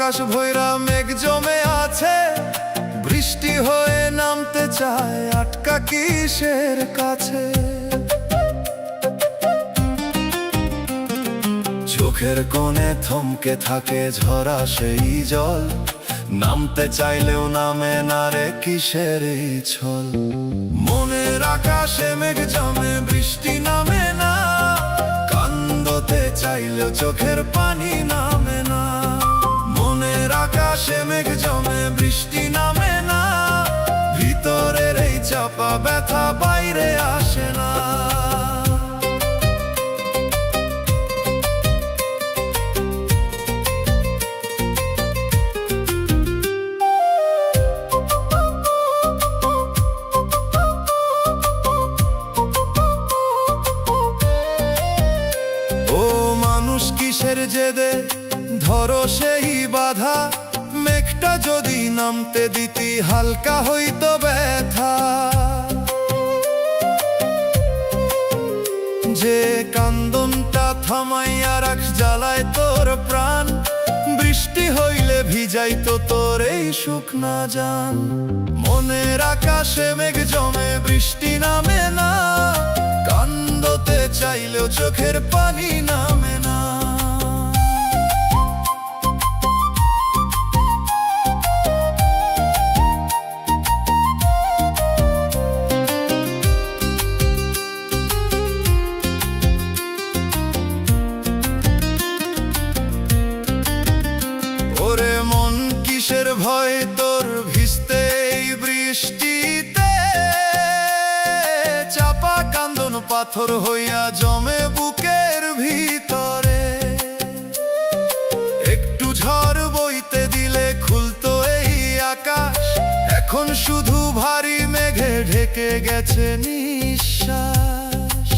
আকাশ ভৈরা মেঘ জমে আছে, বৃষ্টি হয়ে নামতে চায়, আটকা কিসের কাছে? চোখের কোণে থমকে থাকে ঝরা সেই জল, নামতে চাইলেও নামে না রে কিসের এই ছল। মনের আকাশে মেঘ জমে, বৃষ্টি নামে না, কান্দতে চাইলেও চোখের পানি নামে না। মনের আকাশে মেঘ জমে, বৃষ্টি নামে না, ভিতরের এই চাপা ব্যথা বাইরে আসে না। কিসের জেদে ধরো সেই বাধা, মেঘটা যদি নামতে দিতি হালকা হইতো ব্যথা। যে কান্দনটা থামাইয়া রাখ জ্বালায় তোর প্রাণ, বৃষ্টি হইলে ভিজাইতো তোর এই শুকনা জান। মনের আকাশে মেঘ জমে, বৃষ্টি নামে না, কান্দতে চাইলেও চোখের পানি নামে না। ওরে মন কিসের ভয় তোর ভিজতে এই বৃষ্টিতে, চাপা কান্দন পাথর হইয়া জমে বুকের ভিতরে। একটু ঝড় বইতে দিলে খুলতো এই আকাশ, এখন শুধু ভারী মেঘে ঢেকে গেছে নিঃশ্বাস।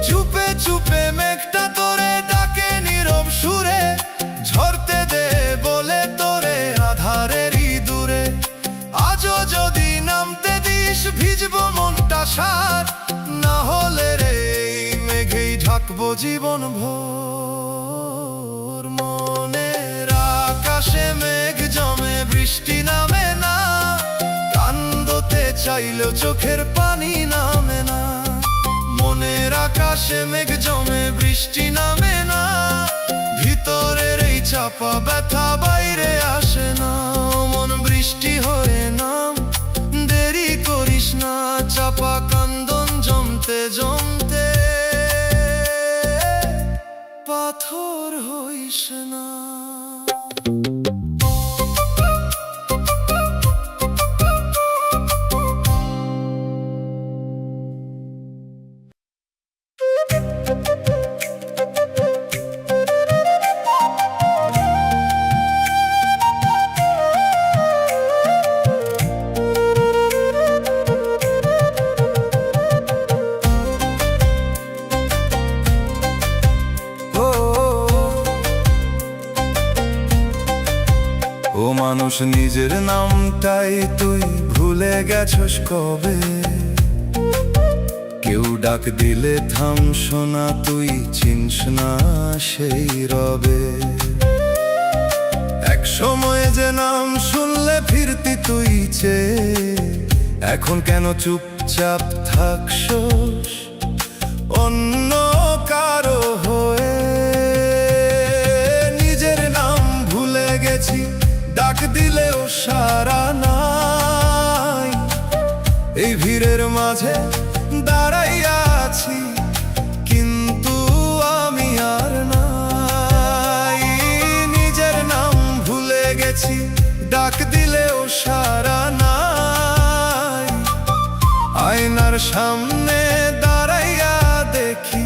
চুপে চুপে মেঘটা তোরে ডাকে নীরব সুরে, ঝরতে দে বলে তোরে আধারেরই দূরে। আজও যদি নামতে দিস ভিজবো মনটা সার, না হলে রে এই মেঘেই ঢাকবো জীবন ভোর। মনের আকাশে মেঘ জমে, বৃষ্টি নামে না, কান্দতে চাইলেও চোখের পানি নামে না। মনের আকাশে মেঘ জমে, বৃষ্টি নামে না, ভিতরের এই চাপা ব্যথা বাইরে আসে না। মন বৃষ্টি হয়ে নাম, দেরি করিস না, চাপা কান্দন জমতে জমতে পাথর হইস না। মানুষ নিজের নামটাই তুই ভুলে গেছস কবে, কেউ ডাক দিলে থামস না, তুই চিনস না সেই রবে। এক সময় যে নাম শুনলে ফিরতি তুই চেয়ে, এখন কেন চুপচাপ থাকছস অন্য কারো হয়ে। নিজের নাম ভুলে গেছি, ডাক দিলেও সারা নাই, এই ভিড়ের মাঝে দাঁড়াইয়া আছি, কিন্তু আমি আর নাই। নিজের নাম ভুলে গেছি, ডাক দিলেও সারা নাই, আয়নার সামনে দাঁড়াইয়া দেখি,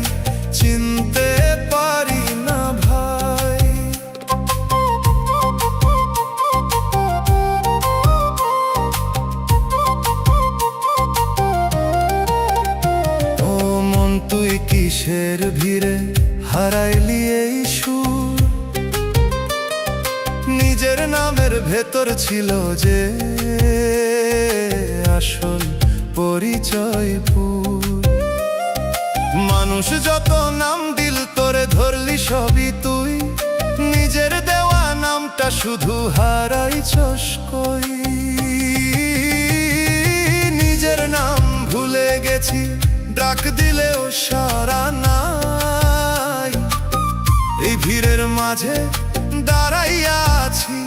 চিনতে পারি না ভাই। ও মন তুই কিসের ভিড়ে হারাইলি এই সুর, নিজের নামের ভেতর ছিল যে আসল পরিচয়পুর। মানুষ যত নাম দিল তোরে ধরলি সবই তুই, নিজের দেওয়া নাম শুধু হারাইছস কই। নিজের নাম ভুলে গেছি, ডাক দিলেও সাড়া নাই। এই ভিড়ের মাঝে দাঁড়াইয়া আছি,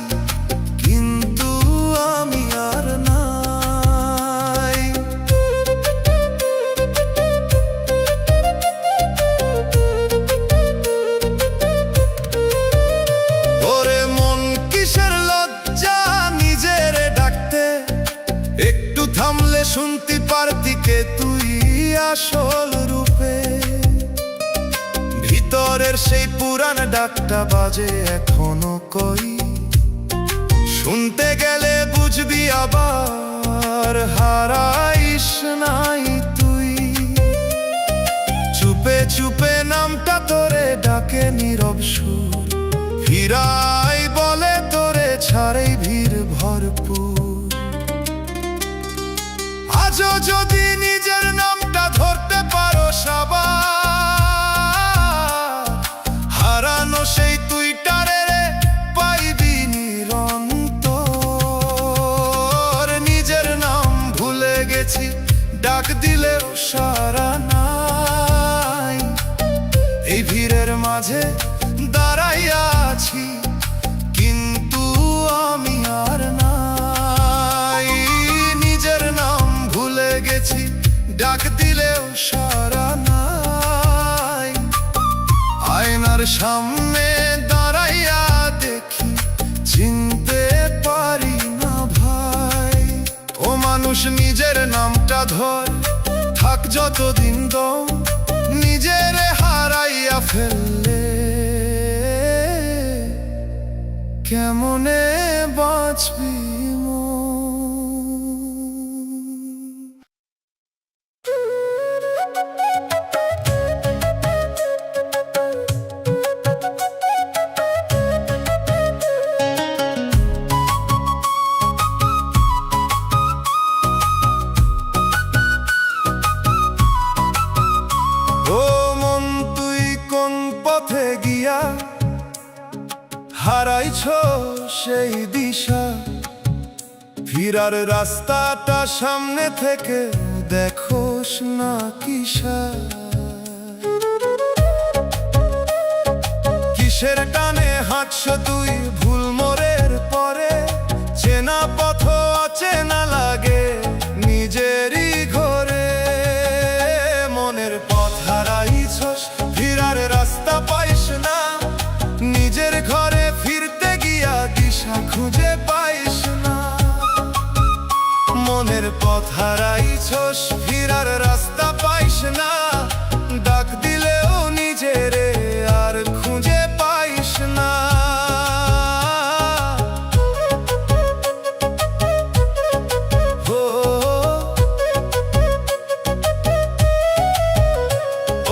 কিন্তু আমি আর নাই। ওরে মন কিসের লজ্জা নিজের ডাকতে, একটু থামলে শুনতে পারতি কে তুই আসল রূপে। ভিতরের সেই পুরান ডাকটা বাজে এখনো কই, শুনতে গেলে বুঝবি আবার হারাইস নাই তুই। চুপে চুপে নামটা তোরে ডাকে নীরব সুর, ফিরাই বলে তোরে ছাড়েই ভিড় ভরপুর। আজও যদি নিজের নামটা ধরতে পারো সবার, হারানো সেই তুইটারে পাইবি নিরন্তর। নিজের নাম ভুলে গেছি, ডাক দিলেও সাড়া নাই। এই ভিড়ের মাঝে দাঁড়াইয়া আছি, কিন্তু আমি আর নাই। নিজের নাম ভুলে গেছি, ডাক দিলেও সাড়া নাই। আয়নার সামনে দাঁড়াইয়া দেখি, চিনতে পারি না ভাই। ও মানুষ নিজের নামটা ধর, থাক যতদিন দম, নিজের হারাইয়া ফেললে কেমনে বাঁচবি মন। হারাইছ সেই দিশা, ফিরার রাস্তাটা সামনে থেকে দেখোস না কিসা। কিসের টানে হাঁটছ তুই ভুল মোড়ের পরে, চেনা পথ অচেনা লাগে নিজেরই ঘরে। মনের পথ হারাইছস, ফিরার রাস্তা পাইস না, নিজের ঘরে ফিরতে গিয়া দিশা খুঁজে পাইস না। মনের পথ হারাইছস, ফিরার রাস্তা পাইস না, ডাক দিলেও নিজেরে আর খুঁজে পাইস না।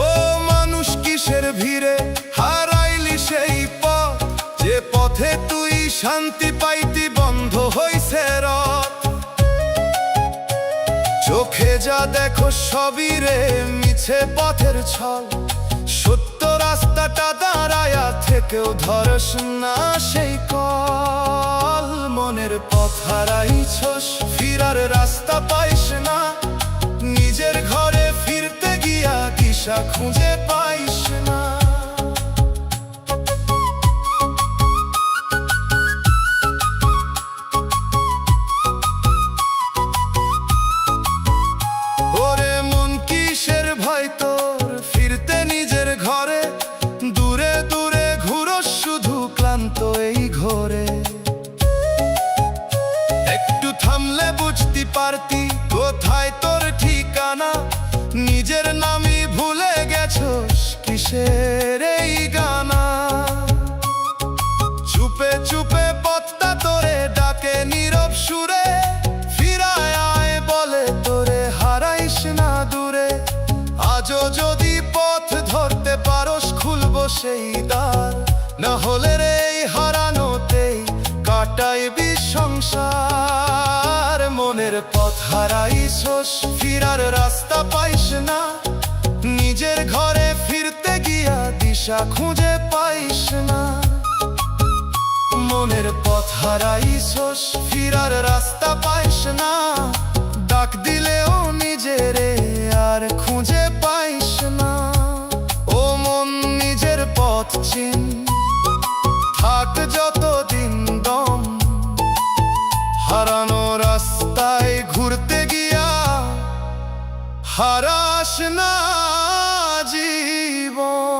ও মানুষ কিসের ভিড়ে হারাইলি সেই পথ, যে পথে তুই শান্তি পাইতি বন্ধ হইছে রথ। চোখে যা দেখো সবই রে মিছে পথের ছল, সত্য রাস্তাটা দাঁড়ায়া থেকেও ধরস না সেই কল। মনের পথ হারাইছস, ফিরার রাস্তা পাইস না, নিজের ঘরে ফিরতে গিয়া দিশা খুঁজে পাইস না। ওরে মন কিসের ভয় তোর ফিরতে নিজের ঘরে, দূরে দূরে ঘুরোস শুধু ক্লান্ত এই ঘরে। একটু থামলে বুঝতে পারতি কোথায় তোর ঠিকানা, নিজের নামই ভুলে গেছস কিসের এই গানা। চুপে চুপে পথটা তোরে ডাকে নীরব সুরে, ফিরায় আয় বলে তোরে হারাইস না দূরে। আজও যদি পথ ধরতে পারোস খুলবো সেই দ্বার, না হলে রে এই হারানোতেই কাটাইবি সংসার। মনের পথ হারাইছস, ফিরার রাস্তা পাইস না, নিজের ঘরে ফিরতে গিয়া দিশা খুঁজে পাইস না। মনের পথ হারাইছস, ফিরার রাস্তা পাইস না, ডাক দিলেও নিজেরে আর খুঁজে পাইস না। ও মন নিজের পথ চিন, থাক যতদিন দম, হারানো রাস্তায় ঘুরতে গিয়া হারাস না জীবন।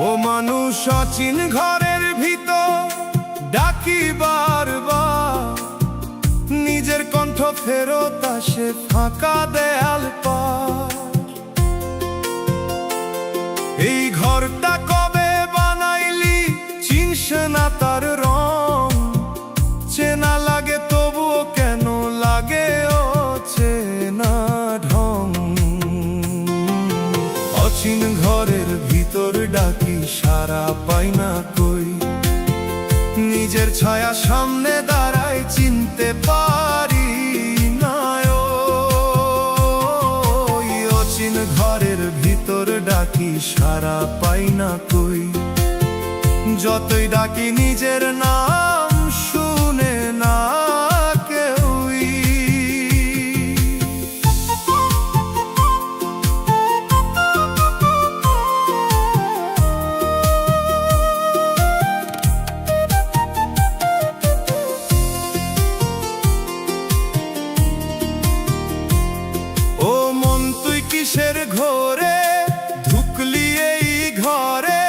ও মানুষ অচিন ঘরের ভিতর ডাকি বারবার, নিজের কণ্ঠ ফেরত আসে ফাঁকা দেয়াল পার। এই ঘরটা কবে বানাইলি চিনস না তার রং, চেনা লাগে তবুও কেন লাগে অচেনা ঢং। অচিন ঘরের ভিতর ডাকি সারা পাই না কই, নিজের ছায়া সামনে দাঁড়ায় চিনতে পারি না। ওই অচিন ঘরের ভিতর ডাকি সারা পাই না কই, যতই ডাকি নিজের নাম শুনে না কেউই। ও মন তুই কিসের ঘোরে ঢুকলি এই ঘরে,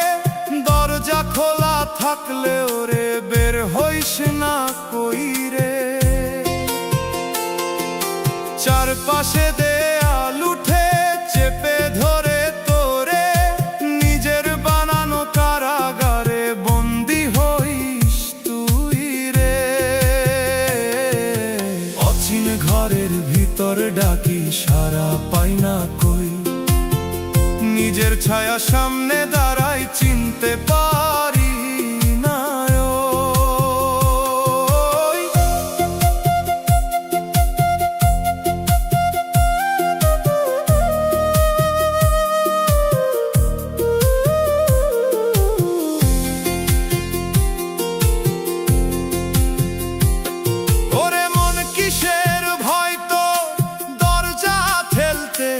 দরজা খোলা থাকলে ওরে বের হইস না কই রে। চারপাশে দেয়াল উঠে চেপে ধরে তোরে, নিজের বানানো কারাগারে বন্দি হইস তুই রে। অচিন ঘরের ভিতর ডাকি সারা পাই না কই, নিজের ছায়া সামনে দাঁড়াই চিনতে পারি না। ওরে মন কিসের ভয় তো দরজা ঠেলতে,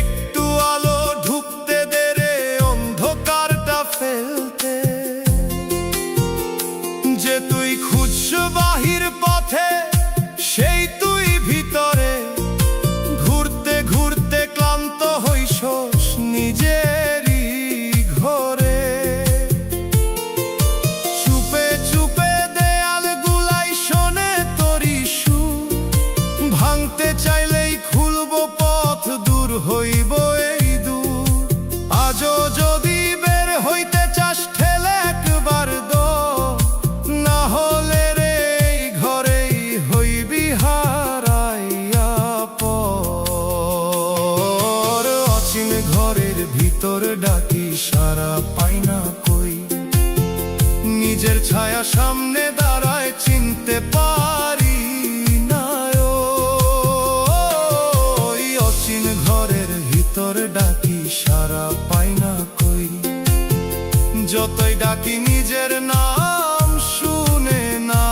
একটু আলো ঢুকতে দে রে অন্ধকারটা ফেলতে। যে তুই খুঁজছ বাহির পথে, সেই তুই ভিতরে, ঘুরতে ঘুরতে ক্লান্ত হইছস নিজেরই ঘরে। চুপে চুপে দেয়াল গুলাই শোনে তোরি সুর, ভাঙতে চাইলেই খুলবো পথ, দূর হইব এই দূর। আজও যদি বের হইতে চাস ঠেলে একবার দো, না হলে রে এই ঘরেই হইবি হারাইয়া পর। অচিন ঘরের ভিতর ডাকি সারা পাই না কই, নিজের ছায়া সামনে দাঁড়ায় চিনতে পারি না। ওই অচিন ঘরের ভিতর ডাকি সারা পাই না কই, যতই ডাকি নিজের নাম শুনে না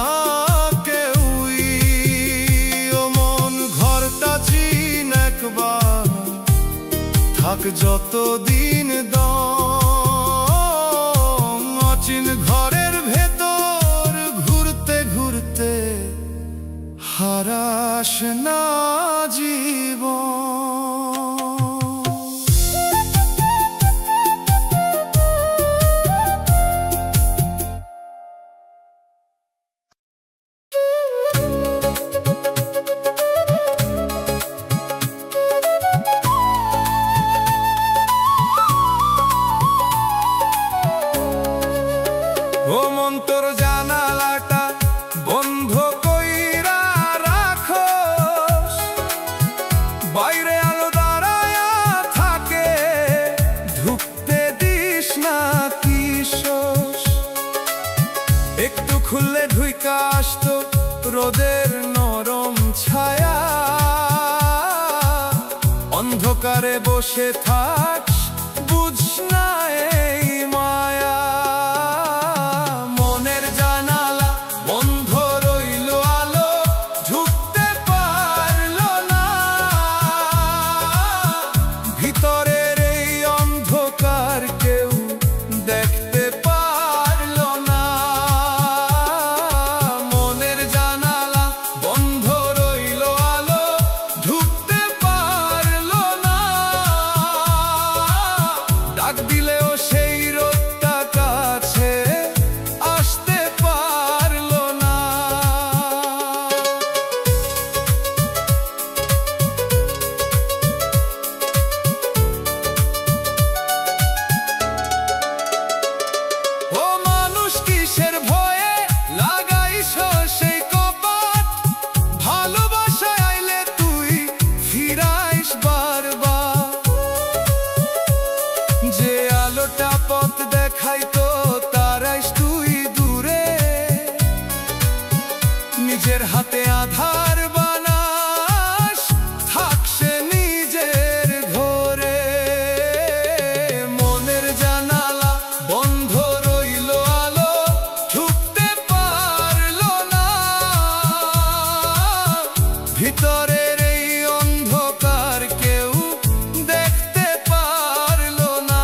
কেউই। ও মন ঘরটা চিন একবার, থাক যতদিন দম। অচিন ঘরের ভেতর ঘুরতে ঘুরতে হারাস না জীবন। ও মন তোর জানালাটা বন্ধ একটু খুললে ঢুইকা আসতো রোদের নরম ছায়া, অন্ধকারে বসে থাকস বুঝ না এই মায়া। মনের জানালা বন্ধ রইল, আলো ঢুকতে পারলো না, ভিতরের এই অন্ধকার কেউ দেখতে পারলো না। মনের জানালা বন্ধ রইল, আলো ঢুকতে পারলো না, ডাক দিলেও সেই রোদটা কাছে আসতে পারলো না। ও মানুষ কিসের ভয়ে লাগাইস সেই কপাট, ভালোবাসায় আইলে তুই ফিরাইস বারবার। যে আলোটা পথ দেখাইতো তারাইস তুই দূরে, নিজের হাতে আধার বানাস থাকছে নিজের ঘরে। মনের জানালা বন্ধ রইল, আলো ঢুকতে পারলো না, ভিতরের এই অন্ধকার কেউ দেখতে পারলো না।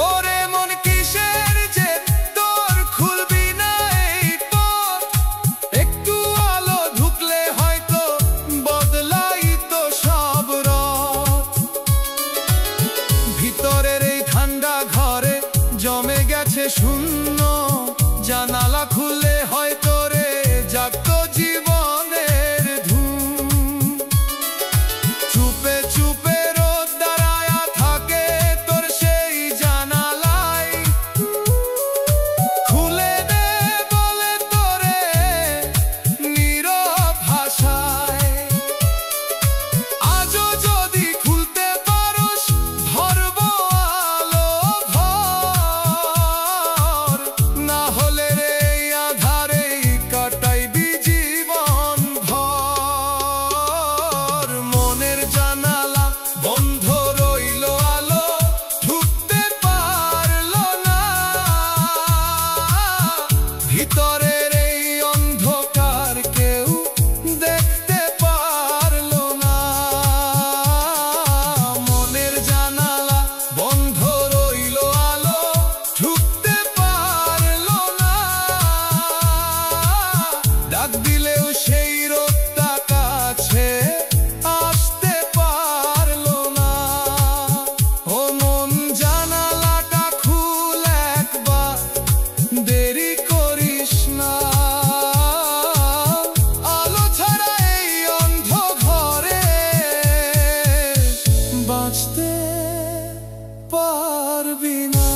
ওরে মন কিসের যে তোর খুলবি না এই পথ, একটু আলো ঢুকলে হয়তো বদলাইতো সব রথ। ভিতরের এই ঠান্ডা ঘরে জমে গেছে শূন্য, জানালা খুললে হয়তো রে জাগতো জীবনের ধুম। চুপে চুপে রোদ দাঁড়ায়া থাকে তোর সেই জানালায়, খুলে দে বলে তোরে নীরব ভাষায়। আজও যদি খুলতে পারোস ধরব আলো ভর, না হলে রে এই আধারেই কাটাইবি জীবন ভর। মনের জানালা বন্ধ রইল, আলো ঢুকতে পারলো না, ভিতরের এই অন্ধকার কেউ দেখতে পারলো না। মনের জানালা বন্ধ রইল, আলো ঢুকতে পারলো না, ডাক দিলেও সেই রোদটা কাছে আসতে পারলো না। ও মন জানালাটা খুল একবার, দেরি করিস না, আলো ছাড়া এই অন্ধ ঘরে বাঁচতে পারবি না।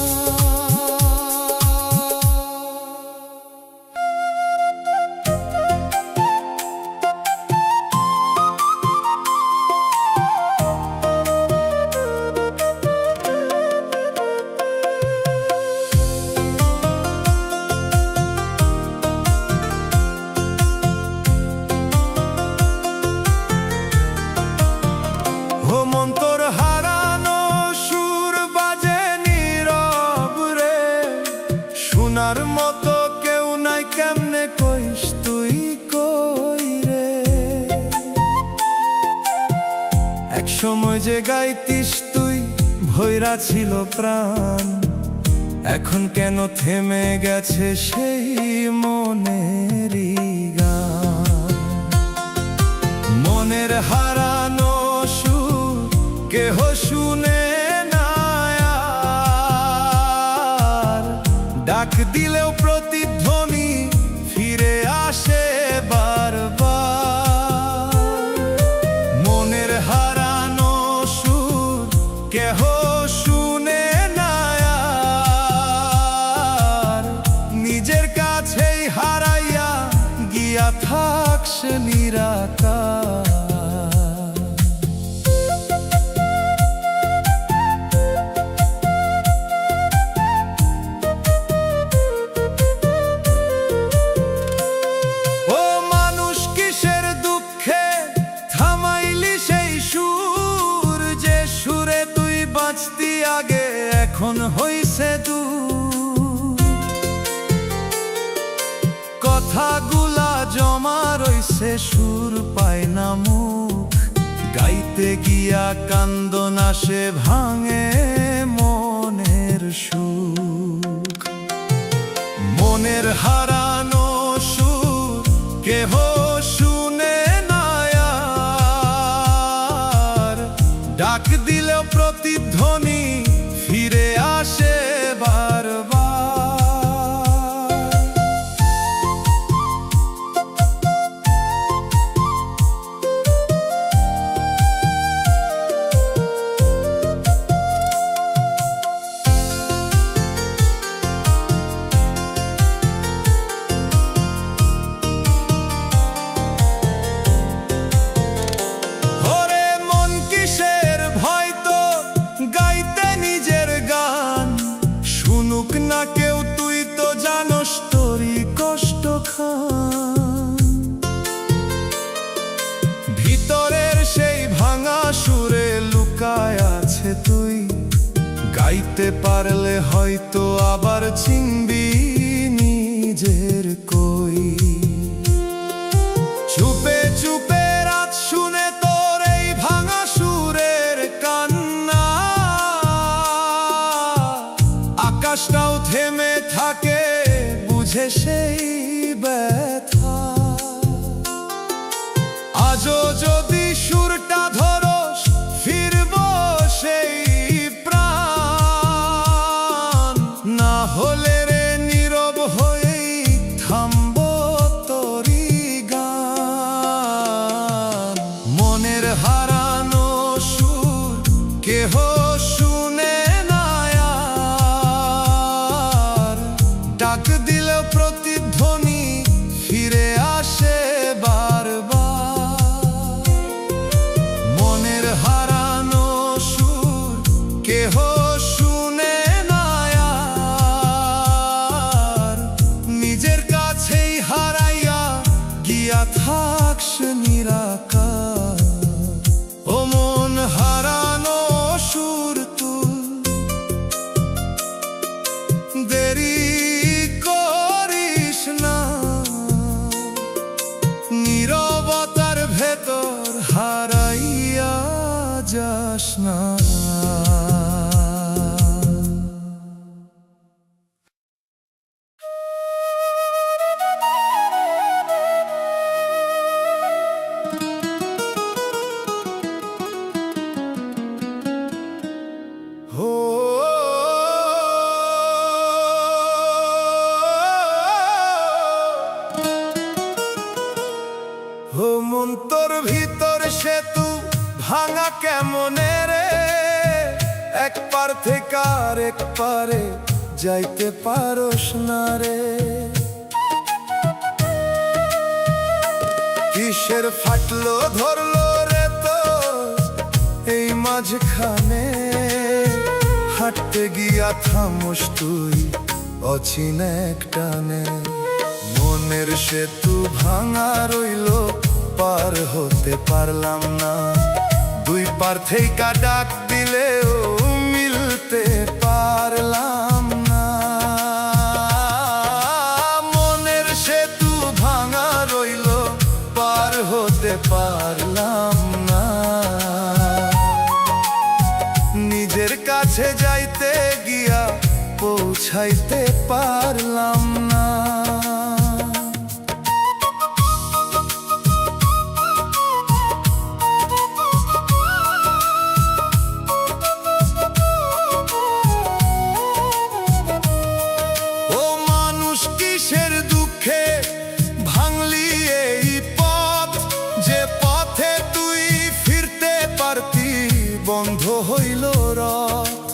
ও মন তোর হারানো সুর বাজে নীরব রে, শোনার মতো কেউ নাই, কেমনে কইস তুই কই রে। এক সময় যে গাইতিস তুই ভৈরা ছিল প্রাণ, এখন কেন থেমে গেছে সেই মনেরই গান। মনের হারানো সুর কেহ শুনে না আর, ডাক দিলেও প্রতিধ্বনি ফিরে আসে বারবার। মনের হারানো সুর কেহ শুনে না আর, নিজের কাছেই গিয়া থাক সে নিরাকার। ও মানুষ কিসের দুঃখে থামাইলি সেই সুর, যে সুরে তুই বাঁচতি আগে এখন হইছে দূর। কথাগুলা জমা রইছে সুর পায় না মুখ, গাইতে গিয়া কান্দন আসে ভাঙে মনের সুখ। মনের হারানো সুর কেহ শুনে না আর, ডাক দিলেও প্রতিধ্বনি ফিরে আসে বারবার। না কেউ তুই তো জানোস তোরই কষ্ট খান, ভিতরের সেই ভাঙা সুরে লুকায় আছে তুই। গাইতে পারলে হয়তো আবার চিনবি নিজের কই। চুপে চুপে রাত শুনে তোর এই ভাঙা সুরের কান্না, আকাশটাও থেমে থাকে বুঝে সেই ব্যথা। আজও যদি সুরটা ধরস ফিরব সেই প্রাণ, না হলে রে নীরব হয়েই থামব তোরই গান। মনের হারানো সুর কেহ শুনে না আর, ডাক দিলেও প্রতিধ্বনি ফিরে আসে বারবার। মনের হারানো সুর কেহ শুনে না আর, নিজের কাছেই হারাইয়া গিয়া থাক সে নিরাকার। ও মন হারানো সুর তুল, দেরি করিস না, নীরবতার ভেতর হারাইয়া যাস না। ও মন তোর ভিতর সেতু ভাঙা কেমনে রে, এক পার থেকে আর এক পারে যাইতে পারস না রে। কিসের ফাটলো ধরলো রে তো এই মাঝখানে, হাঁটতে গিয়া থামস তুই অচিনা এক টানে। মনের সেতু ভাঙা রইল পার হতে পারলাম না, দুই পার থেকে ডাক দিলেও মিলতে পারলাম না। মনের সেতু ভাঙা রইল পার হতে পারলাম না, নিজের কাছে যাইতে গিয়া পৌঁছাইতে পারলাম না। বন্ধ হইল রথ,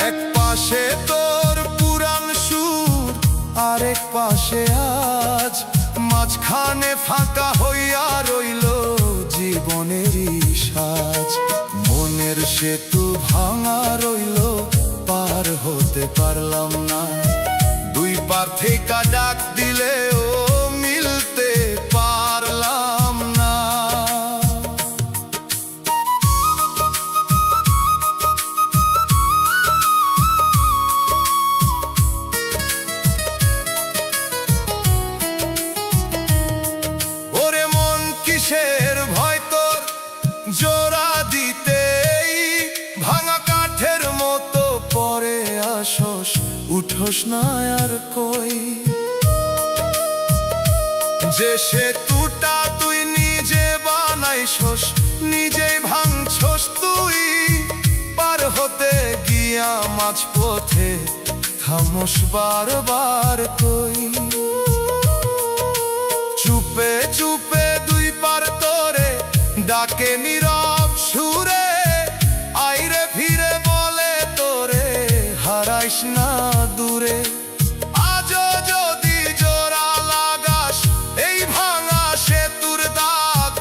এক পাশে তো পাশে আজ মাঝখানে ফাঁকা হইয়া রইল জীবনেরই সাজ। মনের সেতু ভাঙা রইল, পার হতে পারলাম না। দুই পার থেকে ডাক দিলেও মিলতে পারলাম না। ওরে মন কিসের ভয় তোর জোড়া দিতেই, ভাঙা কাঠের মতো পরে আসস, উঠোস না আর কই। যে সেতুটা তুই নিজে বানাইছস, নিজেই ভাঙছস তুই, পার হতে গিয়া মাঝপথে থামস বারবার তুই। চুপে চুপে দুই পার তোরে ডাকে নীরব সুরে, আইরে ফিরে বলে তোরে হারাইস না দূরে। আজও যদি জোড়া লাগাস এই ভাঙা সেতুর দাগ,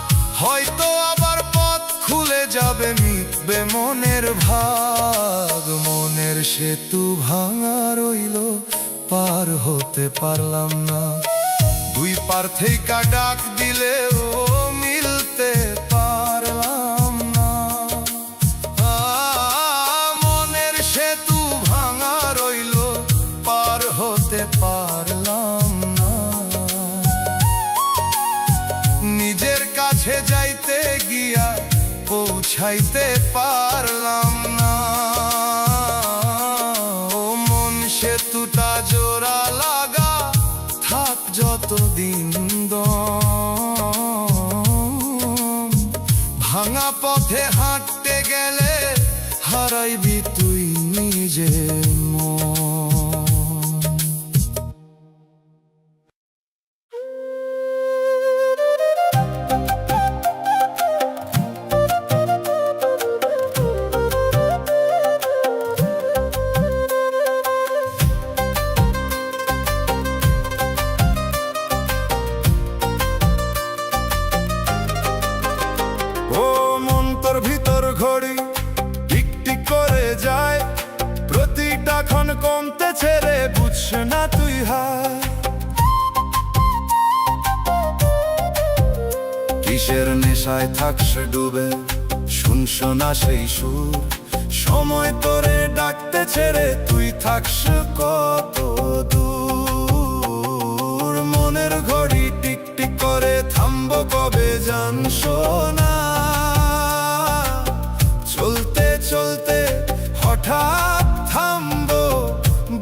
হয়তো আবার পথ খুলে যাবে, মিটবে মনের ভাগ। মনের সেতু ভাঙা রইল, পার হতে পারলাম না। দুই পার থেকে ডাক দিলেও মিলতে পারলাম না। মনের সেতু ভাঙা রইল, পার হতে পারলাম না। নিজের কাছে যাইতে গিয়া পৌঁছাইতে পারলাম না। ও মন সেতুটা জোড়া লাগা থাক যতদিন দম, ভাঙা পথে হাঁটতে গেলে হারাইবি তুই নিজের মন। কমতে ছেড়ে বুঝছ না তুই হায়, কিসের নেশায় থাকস ডুবে, শুনছ না সেই সুর। সময় তোরে ডাকতে ছেড়ে তুই থাকস কত দূর। মনের ঘড়ি টিক টিক করে থামবো কবে জানস না। চলতে চলতে হঠাৎ থামবো,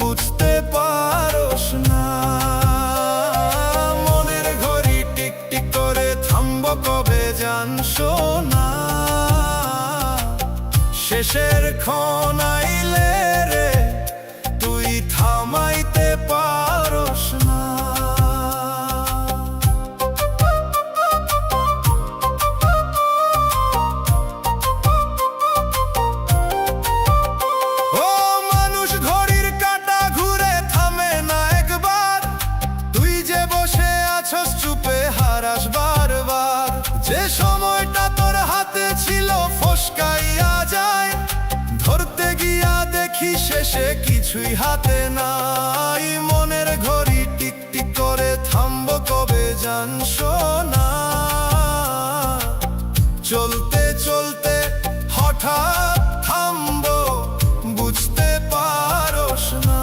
বুঝতে পারস না। মনের ঘড়ি টিক টিক করে থামবো কবে জানস না। শেষের ক্ষণ আইলে রে তুই থামাইতে পারস না। যে সময়টা তোর হাতে ছিল ফসকাইয়া যায়, ধরতে গিয়া দেখি শেষে কিছুই হাতে নাই। মনের ঘড়ি টিক টিক করে থামবো কবে জানস না। চলতে চলতে হঠাৎ থামবো, বুঝতে পারস না।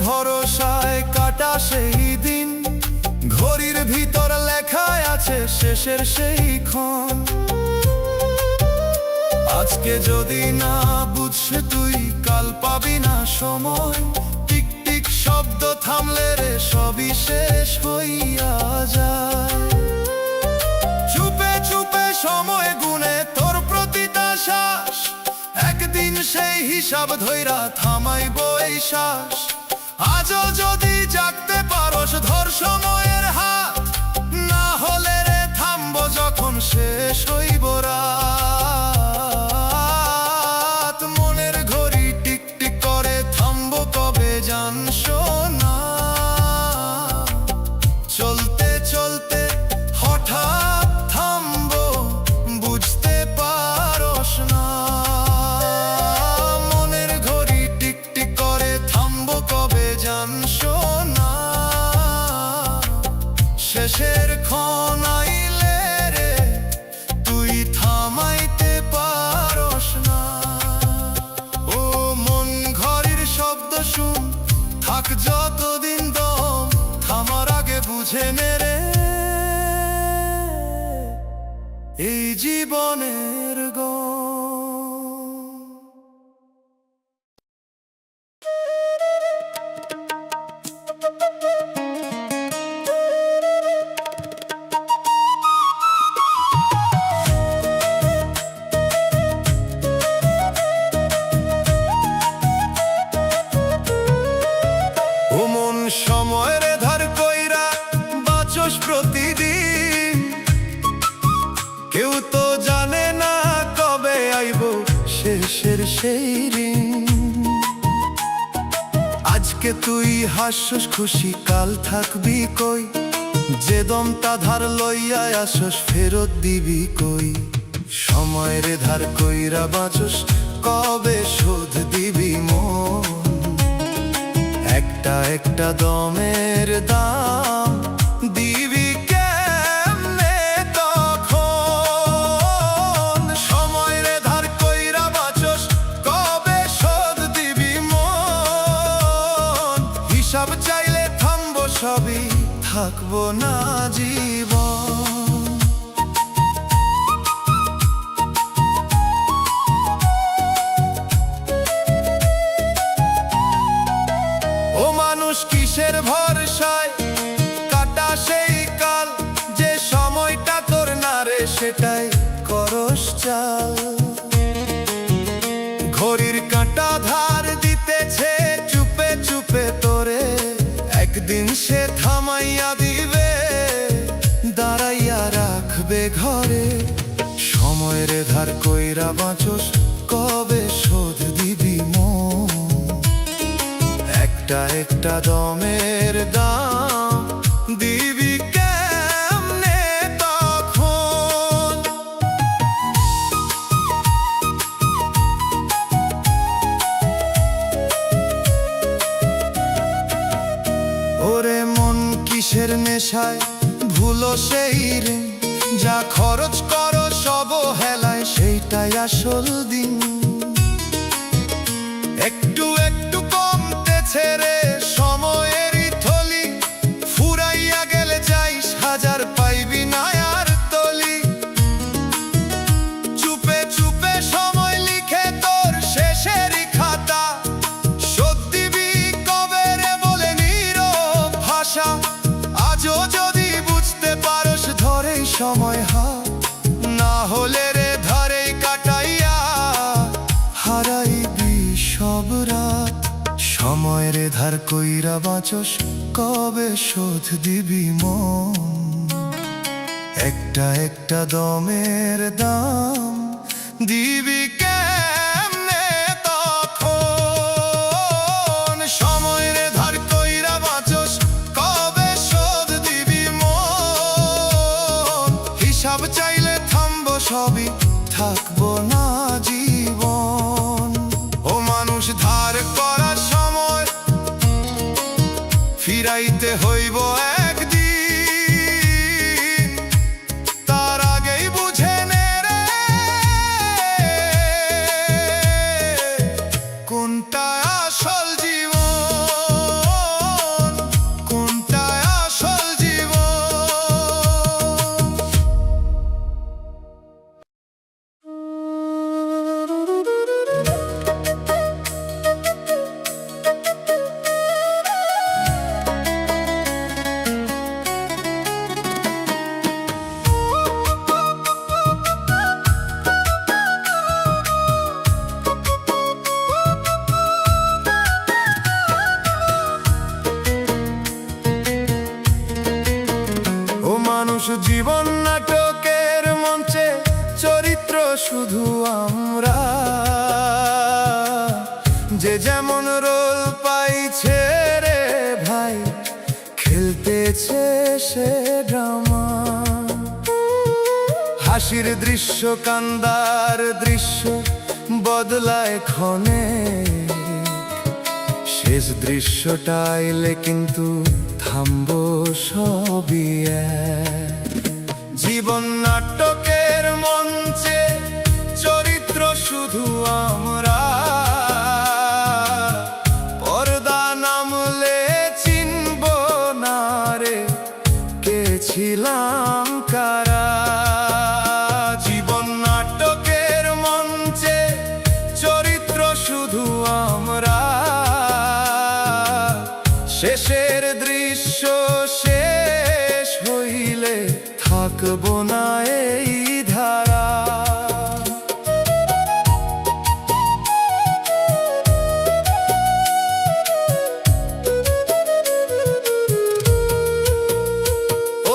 ভরসায় কাটা সেই দিন, ঘড়ির ভিতর লেখায় আছে শেষের সেই ক্ষণ। আজকে যদি না বুঝছ তুই, কাল পাবি না সময়। টিক টিক শব্দ থামলে রে সবই শেষ হইয়া যায়। চুপে চুপে সময় গুনে তোর প্রতিটা শ্বাস, একদিন একদিন সেই হিসাব ধইরা থামাইব এই শ্বাস। আজও যদি জাগতে পারস ধর সময়ের হাত, না হলে রে থামবো যখন শেষ হইব রাত। মনের ঘড়ি টিক টিক করে থামবো কবে জানছো না। চলতে চলতে হঠাৎ থামবো বুঝতে পারস না। মনের ঘড়ি টিক টিক করে থামবো কবে জানছো না। শেষের ক্ষণ আইলে রে তুই থামাইতে পারস না। ও মন ঘড়ির শব্দ শুন, থাক যতদিন দম, থামার আগে বুঝে নে রে এই জীবনের গম। ও মন সময়ের ধার কইরা বাঁচস প্রতিদিন, কেউ তো জানে না কবে আইব শেষের সেই ঋণ। আজকে তুই হাসস খুশি, কাল থাকবি কই, যে দমটা ধার লইয়া আসস ফেরত দিবি কই। সময়ের ধার কইরা বাঁচস, কবে শোধ দিবি মন। একটা একটা দমের দাম দিবি কেমনে তখন। সময়ের ধার কইরা বাঁচস, কবে শোধ দিবি মন। হিসাব চাইলে থামবো সবই, থাকবো না জীবন। ও মানুষ কিসের ভরসায় কাটা সেই কাল, যে সময়টা তোর না রে সেটাই করস চাল। ঘড়ির কাঁটা ধার দিতেছে চুপে চুপে তোরে, একদিন সে থামাইয়া দিবে, দাঁড়াইয়া রাখবে ঘরে। সময়ের ধার কইরা বাঁচস, কবে শোধ দিবি মন। একটা একটা দমের দাম দিবি কেমনে তখন। ওরে মন কিসের নেশায় ভুলো সেই ঋণ, যা খরচ করো সব হেলায় সেইটাই আসল দিন। একটু একটু কমতেছে রে সময়েরই থলি, ফুরাইয়া গেলে যাইস হাজার পাইবি না আর তলি। চুপে চুপে সময় লিখে তোর শেষেরই খাতা, শোধ দিবি কবে রে বলে নীরব ভাষা। আজও যদি বুঝতে পারস ধরেই সময় হাত, না হলে রে ধারেই কাটাইয়া হারাইবি সব রাত। সময়ের ধার কইরা বাঁচস, কবে শোধ দিবি মন। একটা একটা দমের দাম দিবি কেমনে তখন। সময়ের ধার কইরা বাঁচস, কবে শোধ দিবি মন। হিসাব চাইলে থামবো সবই, থাকবো না জীবন। ও মানুষ ধার করা সময় ফিরাইতে হইব একদিন, তার আগেই বুঝে নে রে কোনটা আসল জীবন, কোনটা আসল জীবন। শুধু আমরা, যে যেমন রোল পাইছে রে ভাই, খেলতেছে সে ড্রামা। হাসির দৃশ্য কান্দার দৃশ্য বদলায় ক্ষণে, শেষ দৃশ্যটা এলে কিন্তু থামবো সবই এক। জীবন নাটকের মঞ্চে চরিত্র শুধু আমরা, পর্দা নামলে চিনব না রে কে ছিলাম কারা। জীবন নাটকের মঞ্চে চরিত্র শুধু আমরা, শেষের দৃশ্য শেষ হইলে থাকবো না এই ধারা।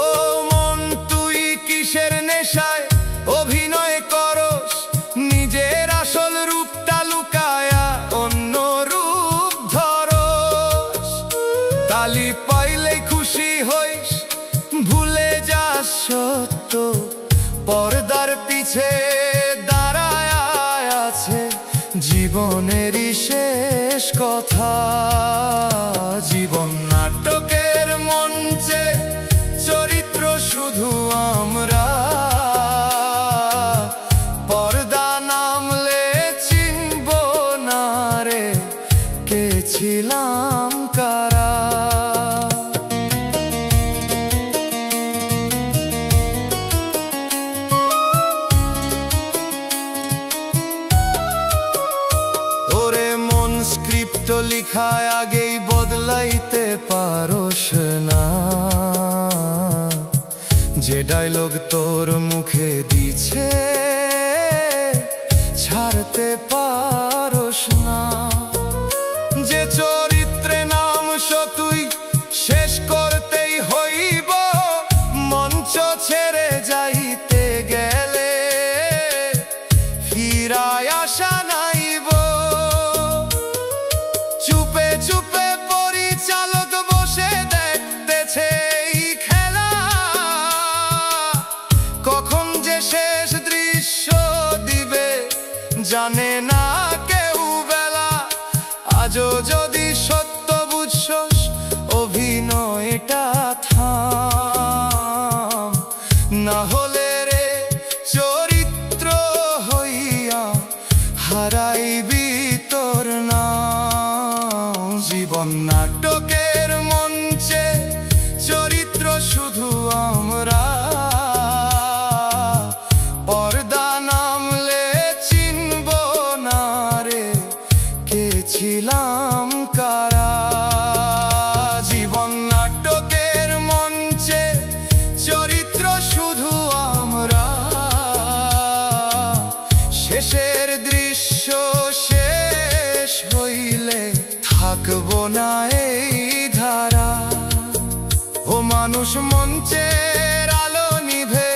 ও মন তুই কিসের নেশায় অভিনয় করস, নিজের আসল রূপটা লুকায়া অন্য রূপ ধরস। তালি পাইলেই খুশি হইস, ভুলে যাস সত্য, পর্দার পিছে দাঁড়ায় আছে জীবনেরই শেষ কথা। জীবন নাটকের মঞ্চে চরিত্র শুধু আমরা, পর্দা নামলে চিনব না রে কে ছিলাম কারা। ওরে মন স্ক্রিপ্ট লিখায় আগেই বদলাইতে পারস না, যে ডায়লগ তোর মুখে দিছে ছাড়তে পারস না। যে চরিত্রে নামস তুই শেষ করতেই হইব, মঞ্চ ছেড়ে যাইতে গেলে ফিরায় আসা নাইব। চুপে চুপে পরিচালক বসে দেখতেছে এই খেলা, কখন যে শেষ দৃশ্য দিবে জানে না কেউ বেলা। আজও যদি সত্য বুঝছস অভিনয়টা থাম, না হলে রে চরিত্র হইয়া হারাইবি তোর নাম। জীবন নাটকের মঞ্চে চরিত্র শুধু আমরা, পর্দা নামলে চিনব না রে কে ছিলাম কারা। জীবন নাটকের মঞ্চে চরিত্র শুধু আমরা, শেষের দৃশ্য শেষ হইলে থাকবো না এই ধারা। ও মানুষ মঞ্চের আলো নিভে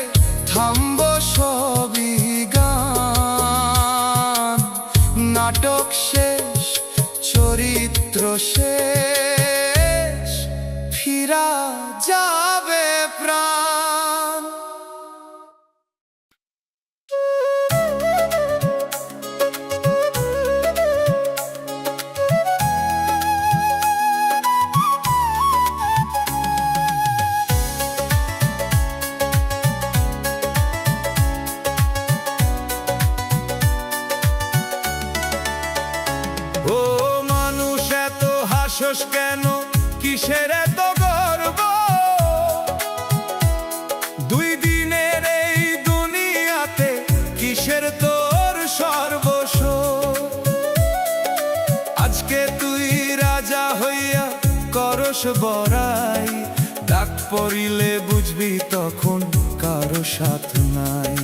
থামবো সবই গান। নাটক শেষ চরিত্র শেষ, ফিরা যাবে প্রাণ। ও মানুষ এত হাসস কেন, কিসের এত গর্ব? দুই দিনের এই দুনিয়াতে কিসের তোর সর্বস্ব? আজকে তুই রাজা হইয়া করস বড়াই, ডাক পড়িলে বুঝবি তখন কারো সাথ নাই।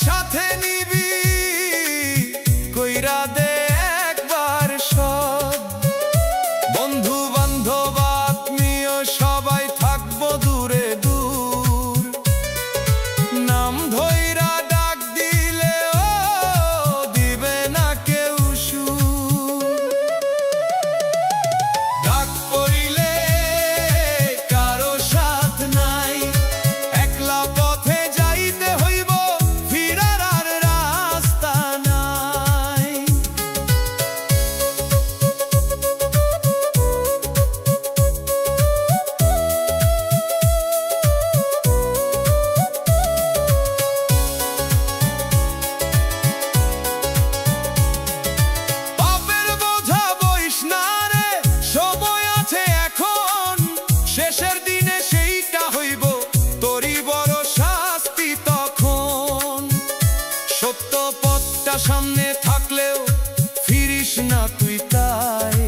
সাথে নিবি কইরা দে একবার সব। বন্ধু বান্ধব আত্মীয় সবাই থাকবো দূরে দূর, নাম ধইরা ডাক দিলে ও দিবে না কেউ সুর। ডাক পড়িলে কারো সাথ নাই, একলা পথে যাইতে হইব, ফিরার আর রাস্তা নাই। পাপের বোঝা বইস না রে, সময় আছে এখন, শেষের দিনে সেইটা হইব তোরই বড় শাস্তি তখন। সত্য পথটা সামনে থাকলেও ফিরিস না তুই তাই,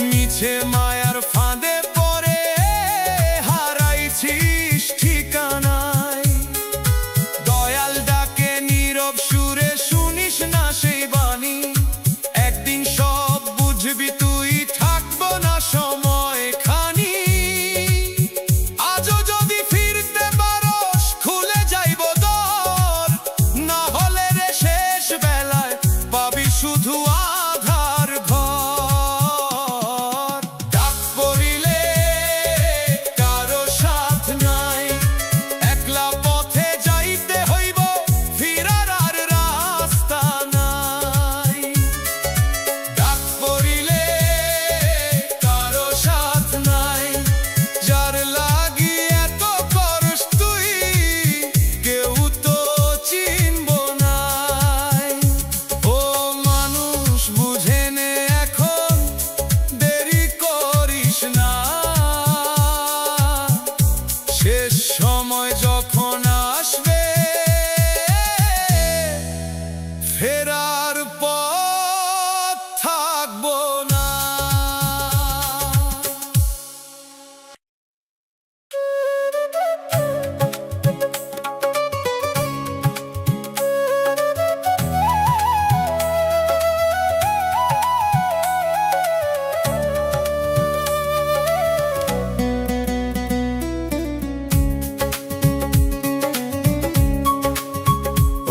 মিছে মায়ার ফাঁদে পড়ে হারাইছিস ঠিকানায়। দয়াল ডাকে নীরব সুরে, শুনিস না সেই বাণী, একদিন সব বুঝবি তুই, থাকবো না সময় খানি। আজও যদি ফিরতে পারস খুলে যাইব দর, না হলে রে শেষ বেলায় পাবি শুধু আধার ঘর। ডাক পড়িলে কারো সাথ নাই, একলা পথে যাইতে হইব, ফিরার আর রাস্তা নাই। ডাক পড়িলে কারো সাথ নাই, যার লাগি এত করস তুই, কেউ তো চিনব নাই। ও মানুষ বুঝে নে এখন, দেরি করিস না, শেষ সময় যখন আসবে ফেরার পথ থাকবো না।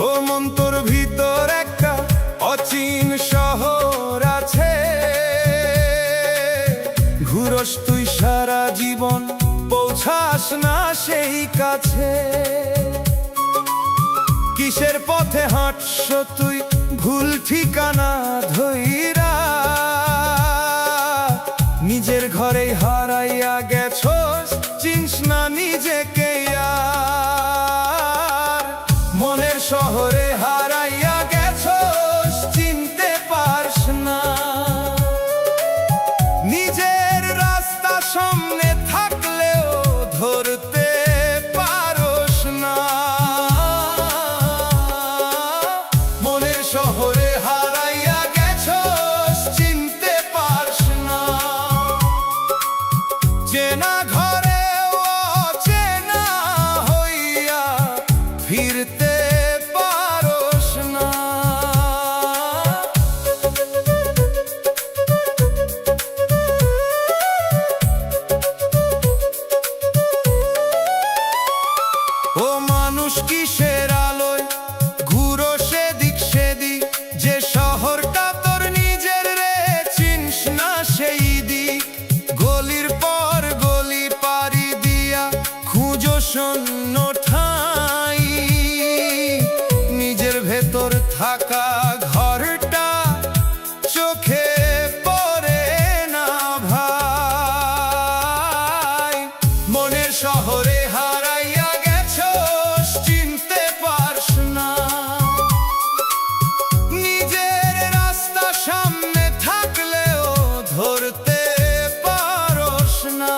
ও মন, তোর ভিতর একটা অচিন শহর আছে, ঘুরস তুই সারা জীবন, পৌঁছাস না সেই কাছে। কিসের পথে হাঁটছ তুই ভুল ঠিকানা ধইরা, নিজের ঘরেই হারাইয়া গেছস, চিনস না নিজেকে আর। মনের শহরে হারাইয়া গেছস, চিনতে পারস না, নিজের রাস্তা সামনে থাকলেও ধরতে পারস না। মনের শহরে হারাইয়া গেছস, চিনতে পারস না, চেনা ঘরেও অচেনা হইয়া ফিরতে পারস না। ও মানুষ কিসের আলোয় ঘুরো সেদিক সেদিক, যে শহরটা তোর নিজের রে, চিনস না সেই দিক। গলির পর গলি পাড়ি দিয়া খুঁজো শূন্য ঠাঁই, নিজের ভেতর থাকা ঘরটা চোখে পড়ে না ভাই। মনের শহরে হারাইয়া গেছস, চিনতে পারস না, নিজের রাস্তা সামনে থাকলেও ধরতে পারস না।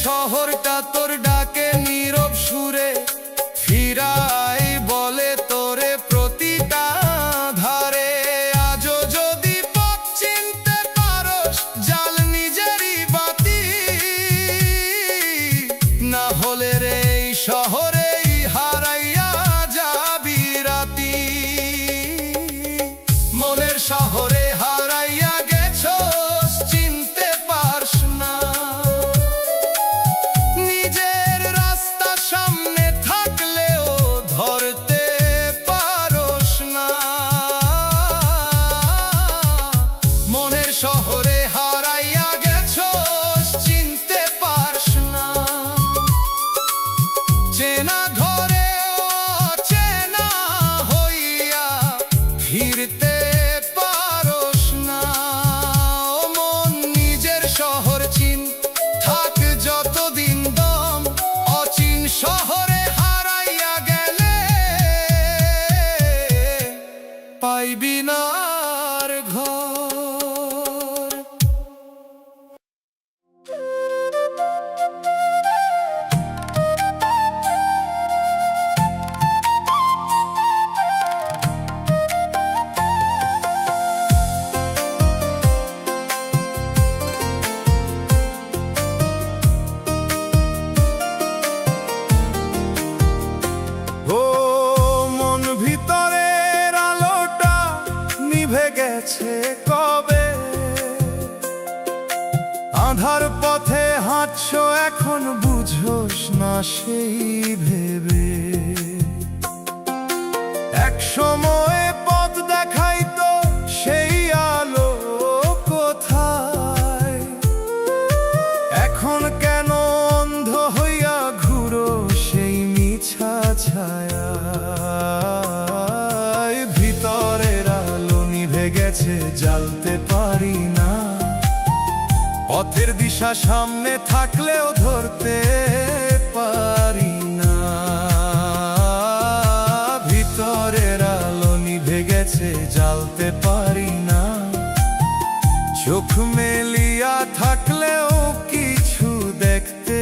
শহরটা তোর ডাকে নীরব সুরে, ফিরাই বলে তোরে প্রতিটা ধারে। আজও যদি পথ চিনতে পারোস, জাল নিজেরই বাতি, না হলে রে এই শহরেই হারাইয়া যাবি রাতি। মনের শহরে হারাইয়া গেছস, চিনতে পারস না, নিজের রাস্তা সামনে থাকলেও ধরতে পারস না। মনের শহরে হারাইয়া গেছস, চিনতে পারস না, চেনা ঘরে অচেনা হইয়া ফিরতে পারস না। ও মন, নিজের শহর চিন, থাক যতদিন দম। অচিন শহরে হারাইয়া গেলে পাইবি না আর ঘর। ও মন, ভিতরের আলোটা নিভে গেছে কবে? আঁধার পথে হাঁটছো এখন, বুঝোস না সেই ভেবে। এক সময়ে পথ দেখাইতো সেই আলো কোথায়? এখন কেন অন্ধ হইয়া ঘুরো সেই মিছা ছায়ায়? ভিতরের আলো নিভে গেছে, জ্বালতে পারি না, পথের দিশা সামনে থাকলেও ধরতে পারি না। ভিতরের আলো নিভে গেছে, জ্বালতে পারি না, চোখ মেলিয়া থাকলেও কিছু দেখতে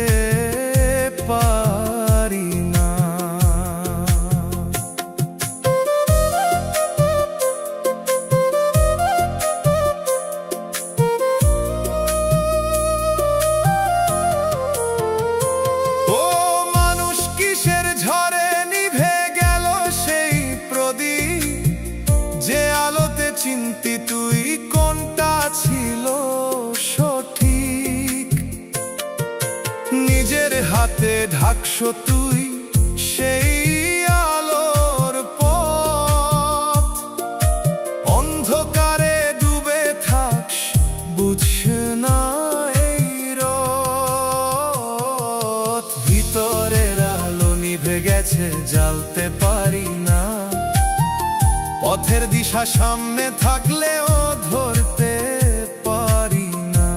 পারি না। ও মানুষ, কিসের ঝড়ে নিভে গেল সেই প্রদীপ? যে আলোতে চিনতি তুই কোনটা ছিল সঠিক, নিজের হাতে ঢাকছো তুই সেই আলোর পথ। অন্ধকারে ডুবে থাকস, বুঝস না এই রথ। ভিতরের আলো নিভে গেছে, জ্বালতে পারি না, পথের দিশা সামনে থাকলেও ধরতে পারি না।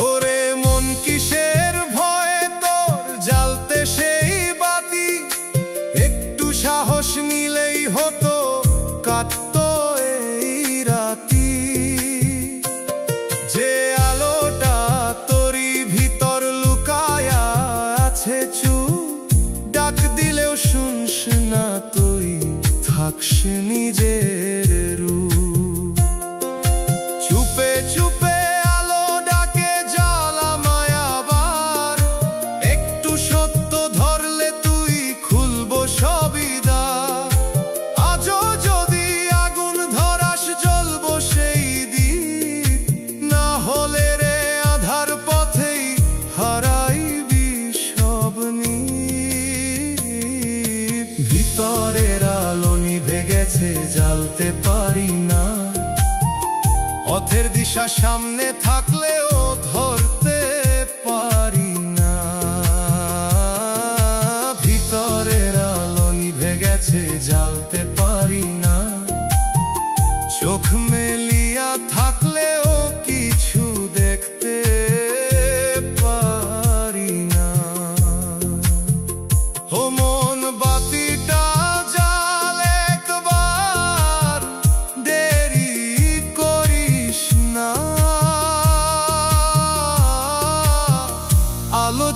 ওরে মন, কিসের ভয়ে তোর জ্বালতে সেই বাতি? একটু সাহস নিলেই হতো, কাটতো এই রাতি। যে আলোটা তোরই ভিতর লুকায়া আছে চুপ, ডাক দিলেও শুনস না তুই, থাকস নিজের রূপ। চুপে চুপে আলো ডাকে, জ্বালা মায়াবার, একটু সত্য ধরলে তুই খুলবো সবই দ্বার। আজও যদি আগুন ধরাস, জ্বলবো সেই দ্বীপ, না হলে রে আধার পথেই হারাইবি সব নীপ। ভিতরের আলো নিভে গেছে, জ্বালতে পারি না, পথের দিশা সামনে থাকলেও ধরতে পারি না। ভিতরের আলো নিভে গেছে, জ্বালতে পারি না, চোখ মেলিয়া থাকলেও কিছু দেখতে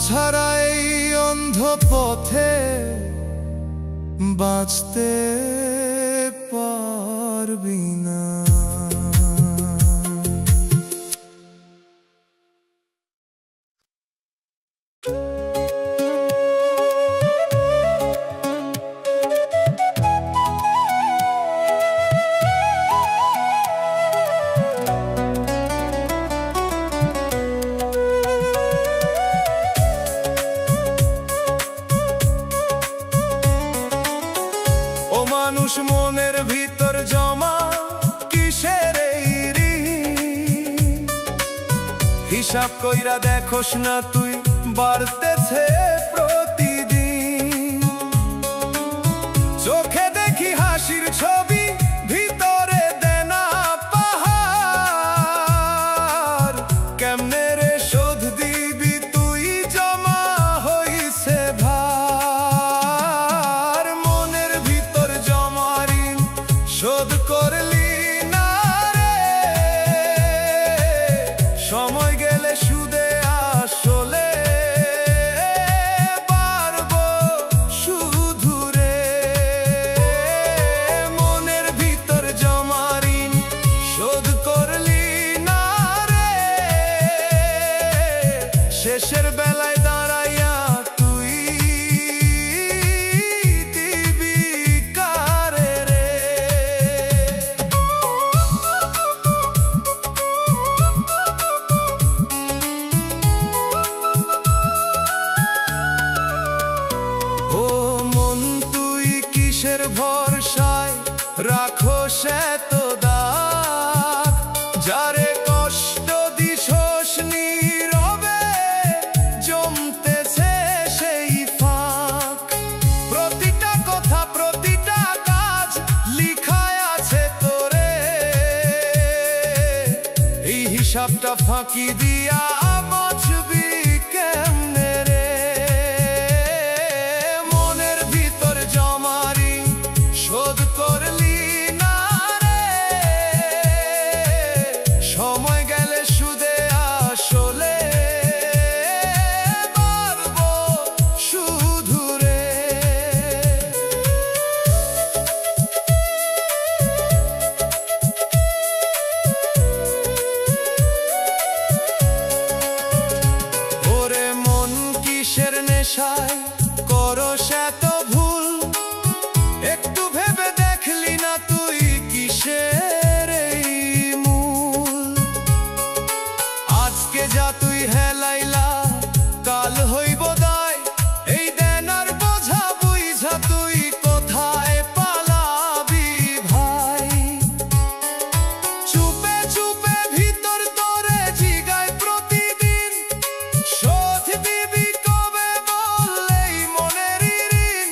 ছাড়া এই অন্ধ পথে বাঁচতে পারবি না। ও মানুষ, মনের ভিতর জমা কিসের এই ঋণ? হিসাব কইরা দেখোস না তুই, বাড়তেছে প্রতিদিন। চোখে দেখি হাসির ছবি, ভিতরে দেনা পাহাড়। কেমনে রে শোধ দিবি তুই, জমা হইছে ভার। মনের ভিতর জমা ঋণ শোধ করলি না রে, সময় গেলে সুদে আসলে পারবো শুধু রে। মনের ভিতর জমা ঋণ শোধ করলি না রে, শেষের বেলায় দাঁড়াইয়া তুই দিবি কারে রে? ও মন, তুই কিসের ভরসায় রাখোস এত দাগ? যারে কষ্ট দিছোস নীরবে, জমতেছে সেই ফাঁক। প্রতিটা কথা, প্রতিটা কাজ লিখায় আছে তোরে, এই হিসাবটা ফাঁকি দিয়া বাঁচবি কেমনে রে? মনের ভিতর জমা ঋণ শোধ করলি না রে, সময় গেলে সুদে আসলে পারবো শুধু রে। ওরে মন, কিসের নেশায় করস এত ভুল? একটু ভেবে দেখলি না তুই কিসের এই মূল? আজকে যা তুই হেলাইলা, কাল হইব দায়। এই দেনার বোঝা বুঝা তুই কোথায় পালাবি ভাই? চুপে চুপে ভিতর তোরে জিগায় প্রতিদিন, শোধ দিবি কবে বললেই মনের ঋণ?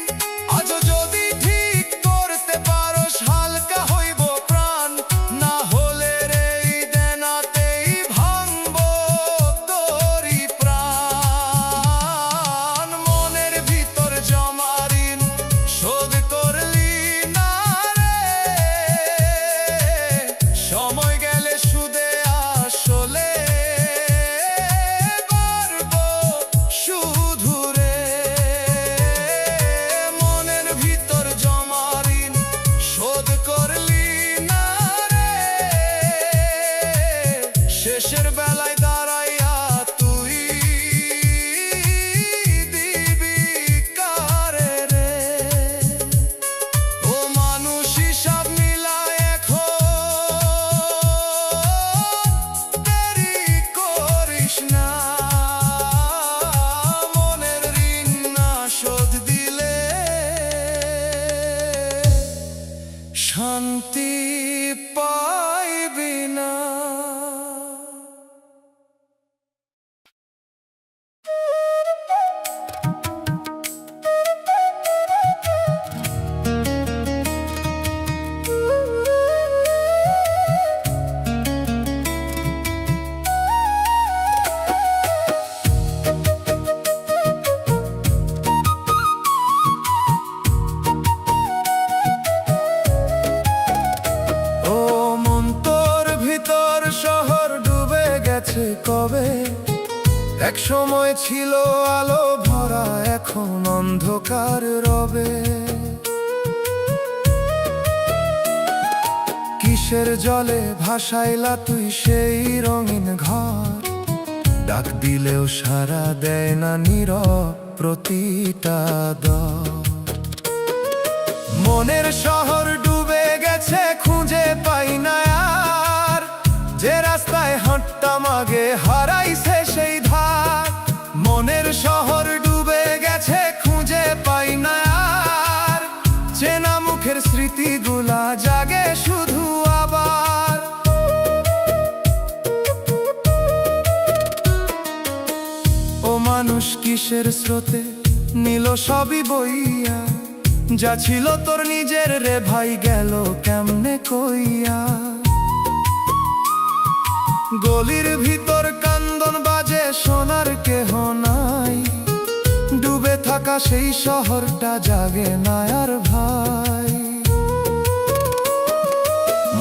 এক সময় ছিল আলো ভরা, এখন অন্ধকার রবে। কিসের জলে ভাসাইলা তুই সেই রঙিন ঘর? ডাক দিলেও সাড়া দেয় না নীরব প্রতিটা দল। মনের শহর ডুবে গেছে, খুঁজে পাই না আর। যে রাস্তায় হাঁটতাম আগে হারাইছে সেই ধার। মনের শহর ডুবে গেছে, খুঁজে পাই না আর। চেনা মুখের স্মৃতিগুলা জাগে শুধু আবার। ও মানুষ কিসের স্রোতে নিল সবই বইয়া? যা ছিল তোর নিজের রে ভাই গেল কেমনে কইয়া। গলির ভিতর কান্দন বাজে, সোনার কেহ নাই। ডুবে থাকা সেই শহরটা জাগে না আর ভাই।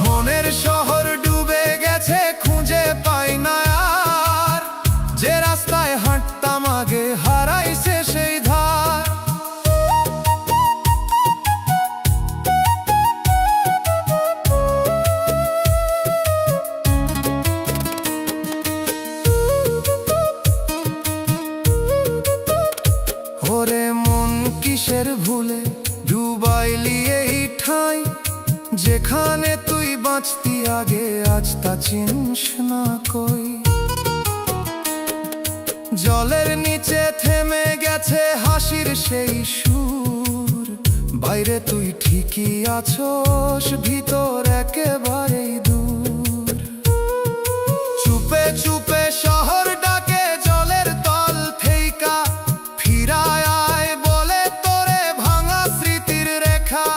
মনের শহর ডুবে গেছে, খুঁজে পাই না আর। যে রাস্তায় হাঁটতাম আগে হারাইছে সেই ধার। ওরে মন কিসের ভুলে ডুবাইলি এই ঠাই? যেখানে তুই বাঁচতি আগে, আজ তা চিনিস না কই। জলের নিচে থেমে গেছে হাসির সেই সুর। বাইরে তুই ঠিকই আছোস, ভিতর একেবারেই দূর। চুপে চুপে শহর ডাকে জলের তল থেইকা। ফিরায় আয় বলে তোরে ভাঙা স্মৃতির রেখা।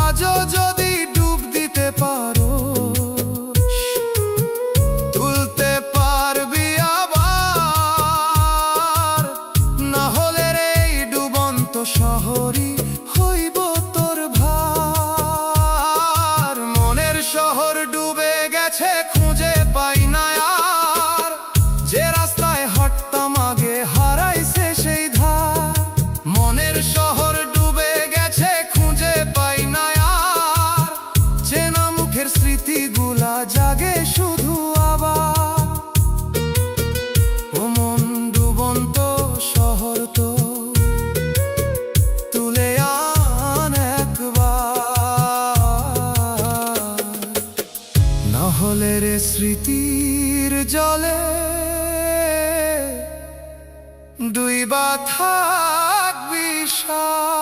আজও যদি ডুব দিতে পারো, তুলতে পারবি আবার। না হলে রে এই ডুবন্ত শহরই হইব তোর ভার। মনের শহর ডুবে গেছে, খুঁজে পাই না আর। যে রাস্তায় হাঁটতাম আগে হারাইছে সেই ধার। মনের শহর ডুবে গেছে, খুঁজে পাই না আর। চেনা মুখের স্মৃতিগুলা জাগে শুধু আবার। ও মন ডুবন্ত শহর তো তুলে আন একবার। না হলে রে স্মৃতির জলে ডুইবা থাকবি সারা।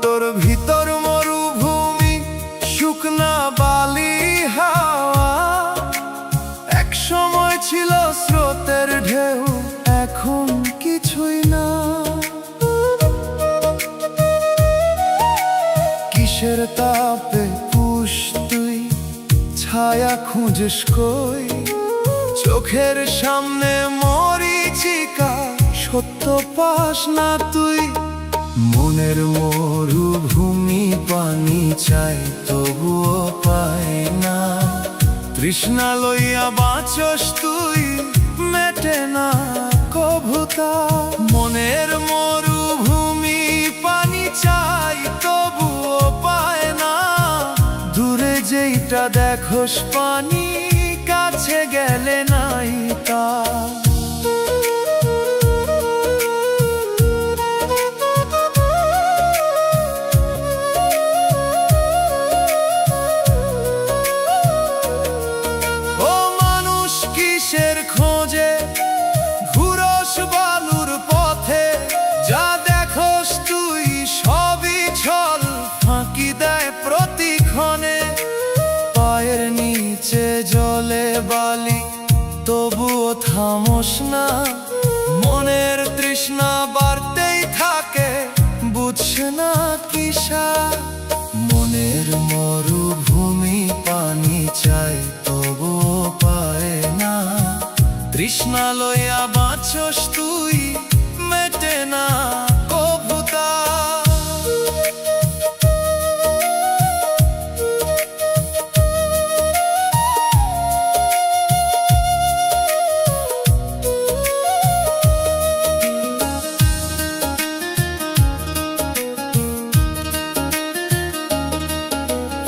তোর ভিতর মরুভূমি, শুকনা বালি হাওয়া। এক সময় ছিল স্রোতের ঢেউ, এখন কিছুই না। কিসের তাপে পুষ তুই, ছায়া খুঁজিস কই? চোখের সামনে মরীচিকা, সত্য পাস না তুই। মনের মরুভূমি পানি চাই, তবুও পাই না। তৃষ্ণা লইয়া বাঁচস তুই, মেটে না কভুতা। মনের মরুভূমি পানি চাই, তবুও পায় না। দূরে যেইটা দেখোস পানি, কাছে গেলে নাই তা। যা দেখোস তুই সবই ছল, ফাঁকি দেয় প্রতি ক্ষণে পায়ের নিচে জলে বালি, তবুও থামোস না। মনের তৃষ্ণা বাড়তেই থাকে, বুঝছে না কিসা। মনের মরুভূমি পানি চাই, তবুও পায় না। তৃষ্ণা লইয়া বাঁচস তুই, মেটে না কভুতা।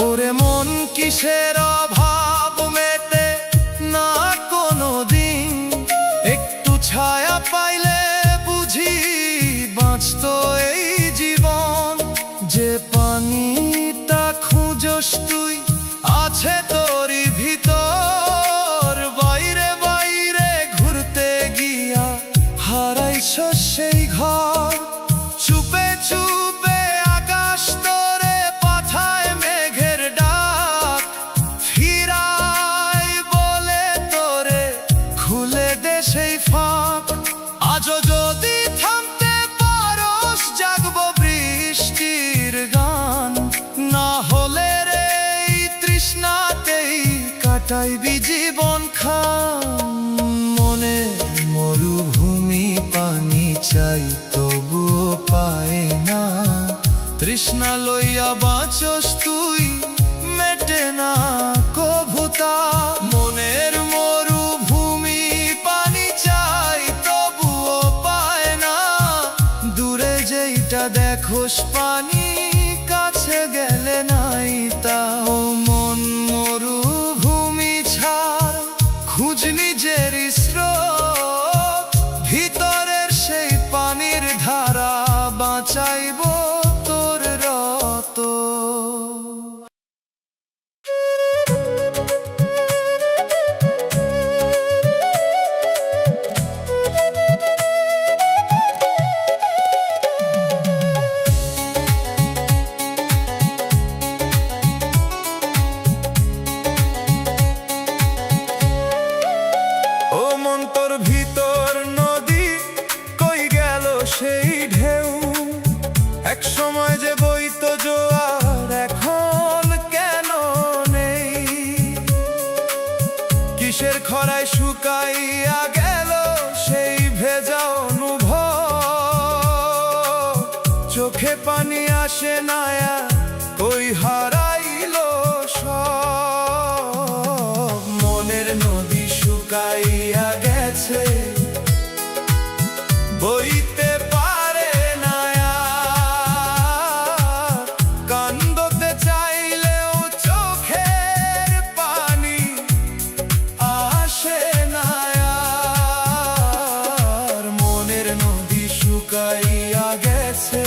ওরে মন কিসের অভাব মেটে না কোনো দিন, একটু ছায়া পাইলে বুঝি বাঁচত এই জীবন। যে পানিটা খুঁজস তুই আছে তোরই ভিতর, বাইরে বাইরে ঘুরতে গিয়া হারাইছ সেই ঘর। চুপে চুপে আকাশ তোরে পাঠায় মেঘের ডাক, ফিরাই বলে তোরে খুলে দে সেই ফাঁক। আজও যদি থামতে পারস জাগবো বৃষ্টির গান, না হলে রে এই তৃষ্ণাতেই কাটাইবি জীবন খান। মনে মরুভূমি পানি চাই, তবুও পায় না। তৃষ্ণা লইয়া বাঁচস তুই, মেটে না কভুতা। মনের মরুভূমি পানি চাই, তবুও পায় না। দূরে যেইটা দেখোস পানি, কাছে গেলে নাই তা। ও মন মরুভূমি ছাড়, খুঁজ নিজের স্রোত। ভিতরের সেই পানির ধারা বাঁচাইব তোর রত। ও মন তোর ভিতর নদী, কই গেল সেই ঢেউ? এক সময় যে বইতো জোয়ার, এখন কেন নেই? কিসের খরায় শুকাইয়া গেল সেই ভেজা অনুভব? চোখে পানি আসে না আর, কই হারাইলো সব? মনের নদী শুকাইয়া গেছে, বইতে পারে না আর। কান্দতে চাইলেও চোখের পানি আসে না আর। মনের নদী শুকাইয়া গেছে,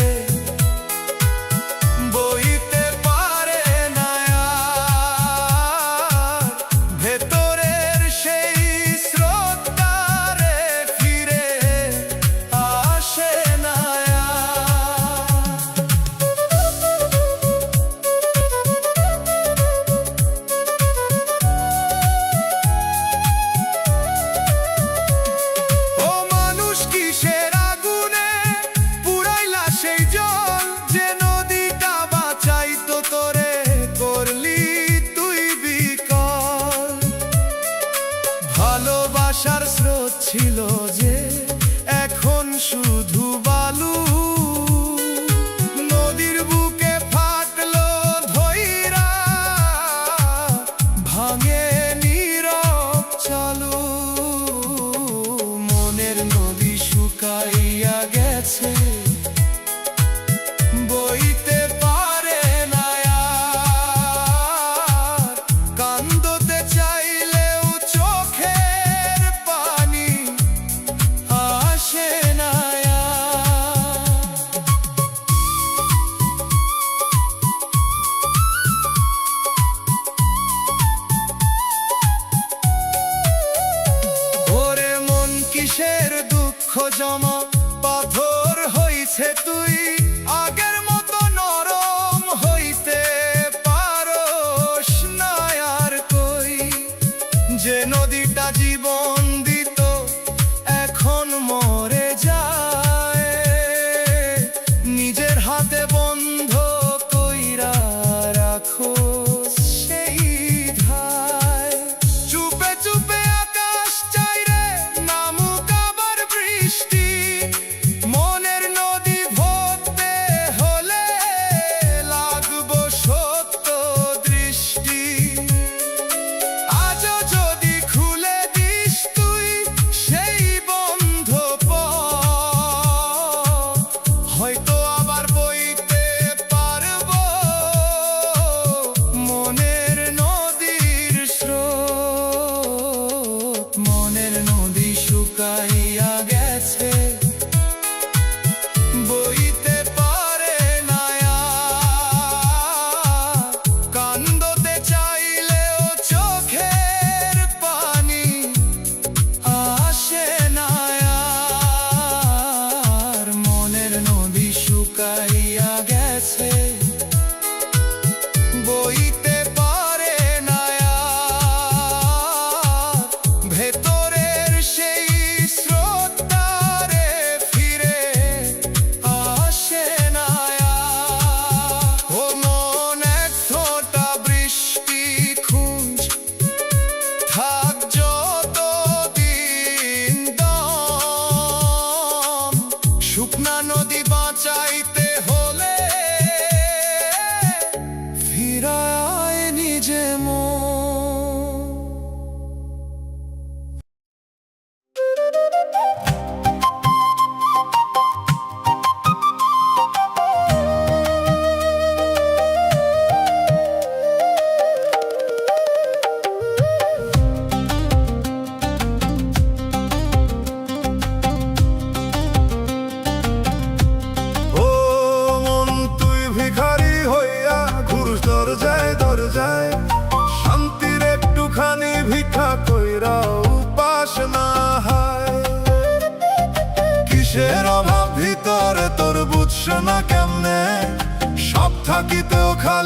বইতে পারে না আর। ভেতরের সেই স্রোতটারে ফিরে আসে না আর। ও মানুষ কিসের আগুনে পুরাইলা সেই জল, যে নদীটা বাঁচাইতো তোরে করলি তুই বিকল। ভালোবাসার স্রোত ছিল যে, এখন শুধু বালু। নদীর বুকে ফাটলো ধইরা, ভাঙে নীরব চালু। মনের নদী শুকাইয়া গেছে, বইতে পারে না আর। কান্দতে চাইলেও চোখের পানি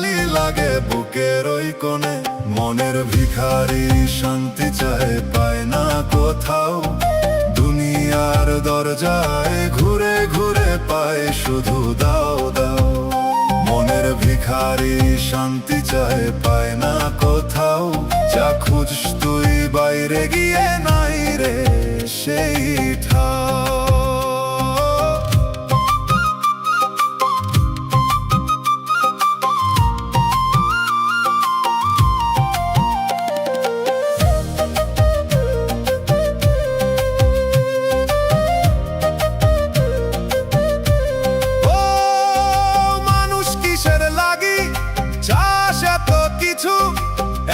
খালি লাগে বুকের ওই কোণে। মনের ভিখারি শান্তি চায়, পায় না কোথাও। দুনিয়ার দরজায় ঘুরে ঘুরে পায় শুধু দাও দাও। মনের ভিখারি শান্তি চায়, পায় না কোথাও। যা খুঁজ তুই বাইরে গিয়ে নাই রে সেই ঠাও।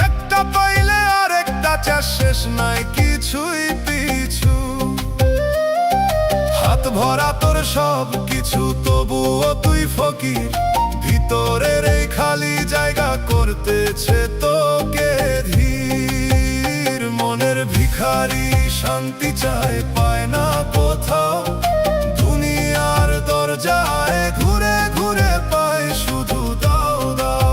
একটা পাইলে আর একটা চাষ, শেষ নাই কিছুই পিছু। হাত ভরা তোর সব কিছু, তবুও তুই ফকির। ভিতরের এই খালি জায়গা করতেছে তোকে ধীর। মনের ভিখারি শান্তি চায়, পায় না কোথাও। দুনিয়ার দরজায় ঘুরে ঘুরে পায় শুধু দাও দাও।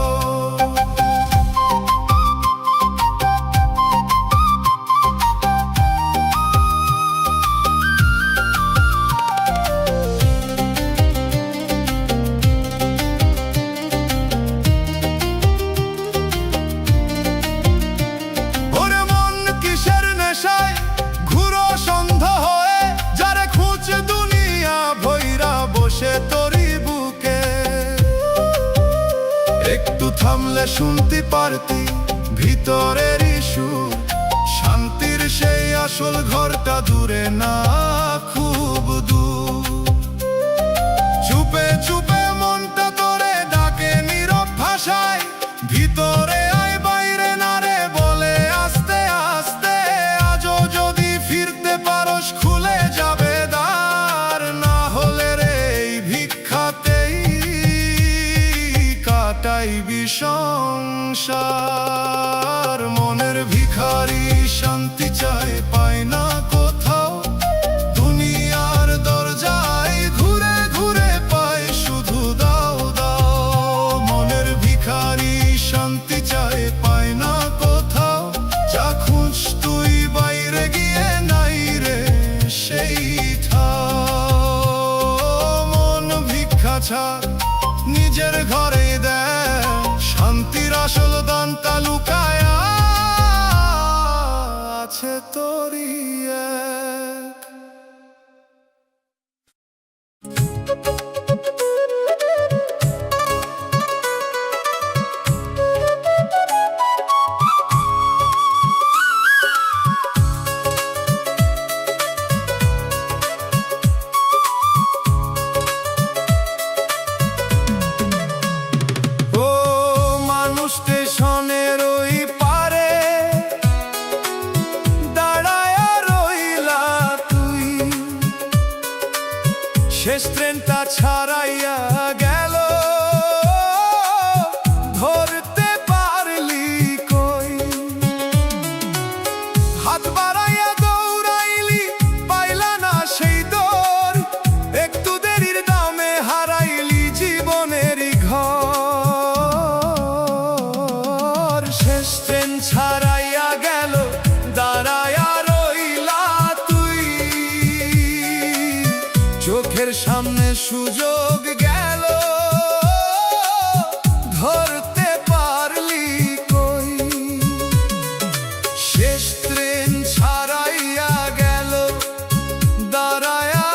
একটু থামলে শুনতে পারতি ভিতরের সুর। শান্তির সেই আসল ঘরটা দূরে না, খুব দূর। চুপে চুপে মনটা তোরে ডাকে নীরব ভাষায়। ভিতরে আয় বাইরে না রে বলে আস্তে আস্তে। আজও যদি ফিরতে পারস খুলে যাবে দ্বার। না হলে রে এই ভিক্ষাতেই কাটাইবি সংসার। মনের ভিখারি শান্তি চায়, পায় না কোথাও। দুনিয়ার দরজায় ঘুরে ঘুরে পায় শুধু দাও দাও। মনের ভিখারি শান্তি চায়, পায় না কোথাও। যা খুঁজ তুই বাইরে গিয়ে নাই রে সেই ঠাও। মন ভিক্ষা ছাড়, নিজের ঘরে দেয়। শান্তির আসল দানটা লুকায় আছে তোরই এক। স্টেশনের ওই পারে দাঁড়ায় রইলা তুই। শেষ ট্রেনটা ছাড়াইয়া গেল, ধরতে পারলি কই? হাত বাড়াইয়া দৌড়াইলি, পাইলা না সেই দৌড়। একটু দেরির দামে হারাইলি জীবনেরই ঘর। শেষ ট্রেন ছাড়াইয়া গেল, দাঁড়াইয়া রইলা তুই। চোখের সামনে সুযোগ গেল, ধরতে পারলি কই? শেষ ট্রেন ছাড়াইয়া গেল, দাঁড়াইয়া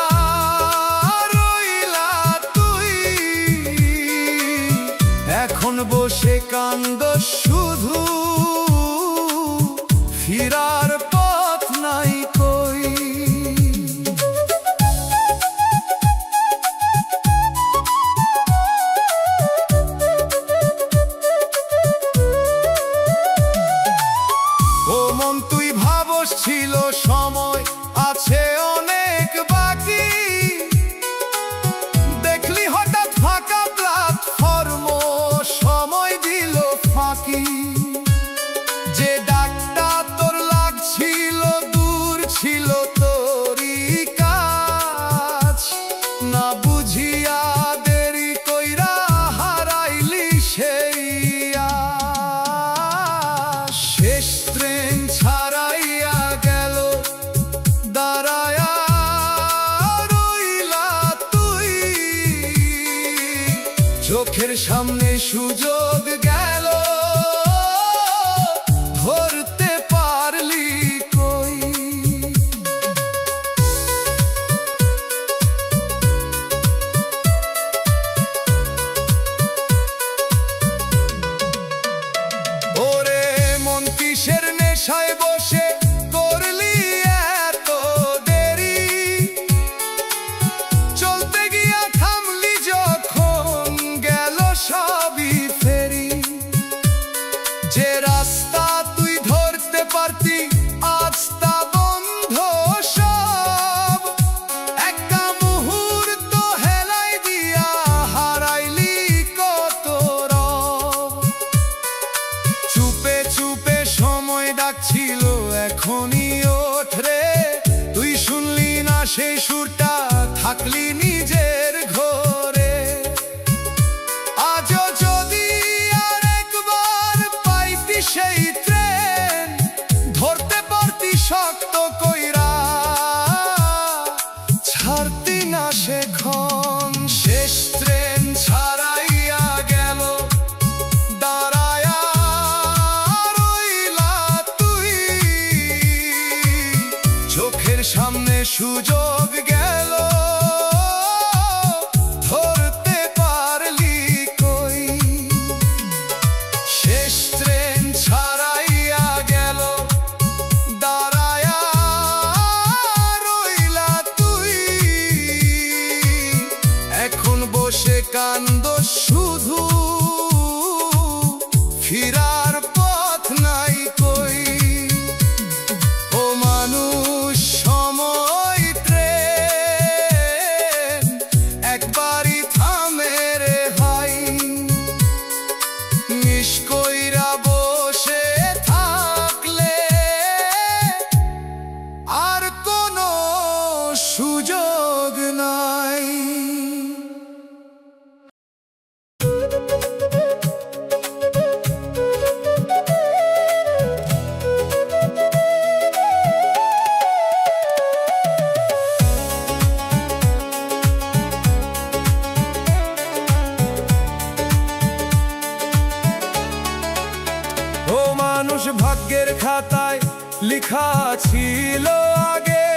রইলা তুই। এখন বসে কান্দ শুধু, ফিরার পথ নাই কই? ও মন তুই ভাবস ছিল সময় আছে অনেক বাকি। দেখলি হঠাৎ ফাঁকা প্ল্যাটফর্ম, সময় দিল ফাঁকি। যে ডাকটা তোর লাগছিল দূর, ছিল তোরই কাজ। না বুঝিয়া দেরি কইরা হারাইলি সেই সামনে সুযোগ গেল, ধরতে পারলি কই? ওরে মন কিসের নেশায় বসে করলি এত দেরি, চলতে গিয়া থামলি যখন গেল সবই ফেরি। যে রাস্তা তুই ধরতে পারতি আজ তা বন্ধ সব, একটা মুহূর্ত হেলাই দিয়া হারাইলি কত রব। চুপে চুপে সময় ডাকছিল এখনই ওঠ রে, তুই শুনলি না সেই সুরটা, থাকলি নিজের ঘরে। আজও যদি আর একবার পাইতি সেই ট্রেন, ধরতে পারতি শক্ত কইরা, ছাড়তি না সেখন। শেষ ট্রেন ছাড়াইয়া গেল, দাঁড়ায়া রইলা তুই, চোখের সামনে সুযোগ গেল, ধরতে পারলি কই? শেষ ট্রেন ছাড়াইয়া গেল, দাঁড়ায়া রইলা তুই, এখন বসে কান্দো শুধু, ফিরার পথ নাই কই। ও মানুষ সময় ট্রেন একবারই থামে রে ভাই, মিস কইরা বসে থাকলে আর কোনো সুযোগ নাই। ও মানুষ ভাগ্যের খাতায় লিখা ছিল আগে,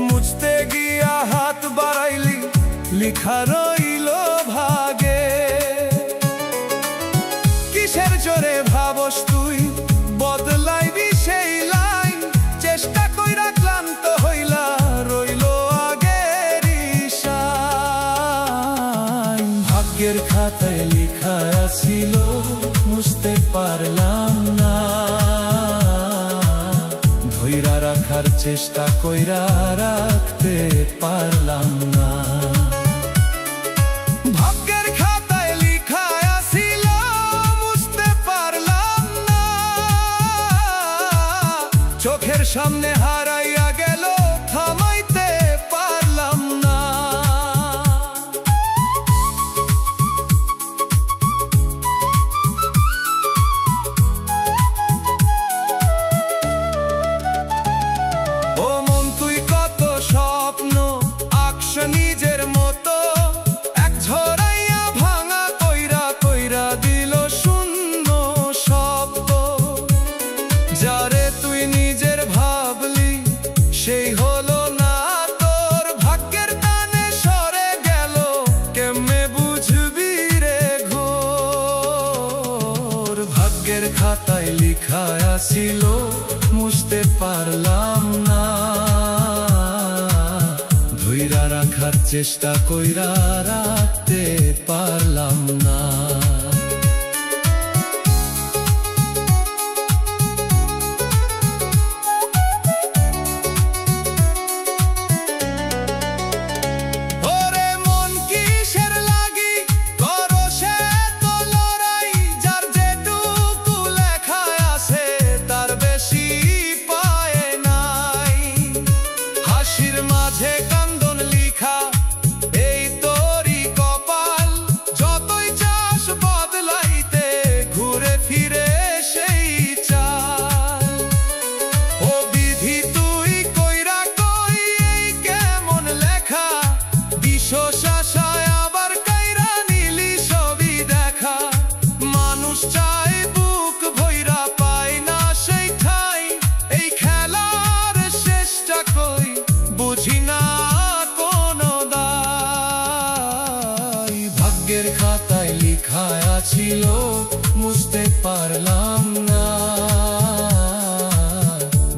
মুছতে গিয়া হাত বাড়াইলি, লিখা রইল ভাগে। কিসের জোরে ভাবস তুই বদলাইবি সেই লাইন, চেষ্টা কইরা ক্লান্ত হইলা রইল আগেরই সাইন। ভাগ্যের খাতায় লিখা ছিল, বুঝতে পারলাম না, ধইরা রাখার চেষ্টা কইরা রাখতে পারলাম না। ভাগ্যের খাতায় লিখা ছিল, বুঝতে পারলাম না, চোখের সামনে হারাইয়া গেল, থামাইতে পারলাম না। ও মন তুই কত স্বপ্ন আঁকশ নিজের মতো, এক ঝরাইয়া ভাঙা কইরা কইরা দিল শূন্য শব্দ। যারে তুই নিজের ভাবলি সেই হলো না তোর, ভাগ্যের টানে সরে গেল, কেমনে বুঝবি রে ঘোর? ভাগ্যের খাতায় লিখা ছিল, মুছতে পারলাম না, ধইরা রাখার চেষ্টা কইরা রাখতে পারলাম না। ওরে মন কিসের লাগি করো সে তো লড়াই, যার যেটুকু লেখা আছে তার বেশি পায় নাই। হাসির মাঝে কান্দন লিখা, এই তোরই কপাল, যতই চাস মানুষ চায় বুক ভৈরা পায় না সেই ঠাই, এই খেলার শেষটা কই বুঝি না কোনো দায়। ভাগ্যের খাতায় লেখা ছিল বুঝতে পারলাম না,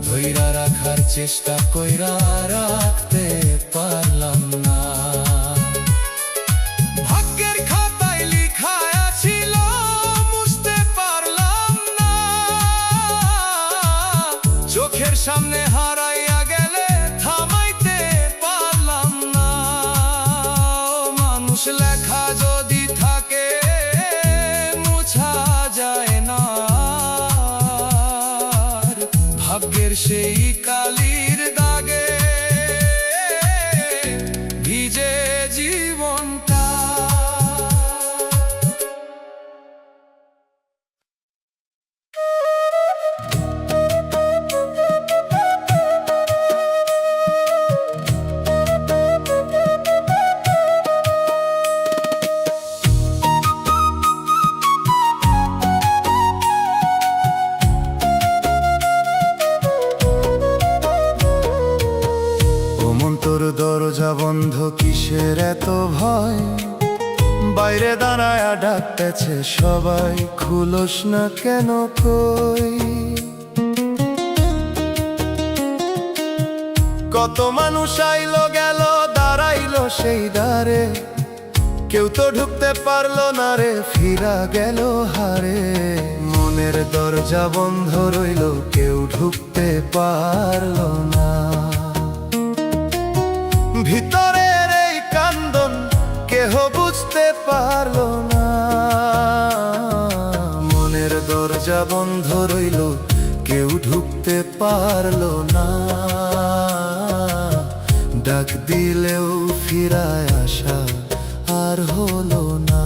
ধৈরা রাখার চেষ্টা কইরা রাখতে পারলাম না। ভাগ্যের খাতায় লেখা ছিল বুঝতে পারলাম না, চোখের সামনে হারাইয়া গেলে থামাইতে পারলাম না। মানুষ লেখা যদি থাকে মুছা যায় না, ভাগ্যের সেই কালির দাগে ভিজে জীবনটা। তোর দরজা বন্ধ কিসের এত ভয়, বাইরে দাঁড়ায় ডাকতেছে সবাই, খুলোস না কেন কই। কত মানুষ আইলো গেল দাঁড়াইলো সেই দ্বারে, কেউ তো ঢুকতে পারলো না রে, ফিরা গেল হারে। মনের দরজা বন্ধ রইল, কেউ ঢুকতে পারলো না। ভিতরের এই কান্দন কেহ বুঝতে পারলো না, মনের দরজা বন্ধ রইল, কেউ ঢুকতে পারলো না। ডাক দিলেও ফিরায় আসা আর হলো না।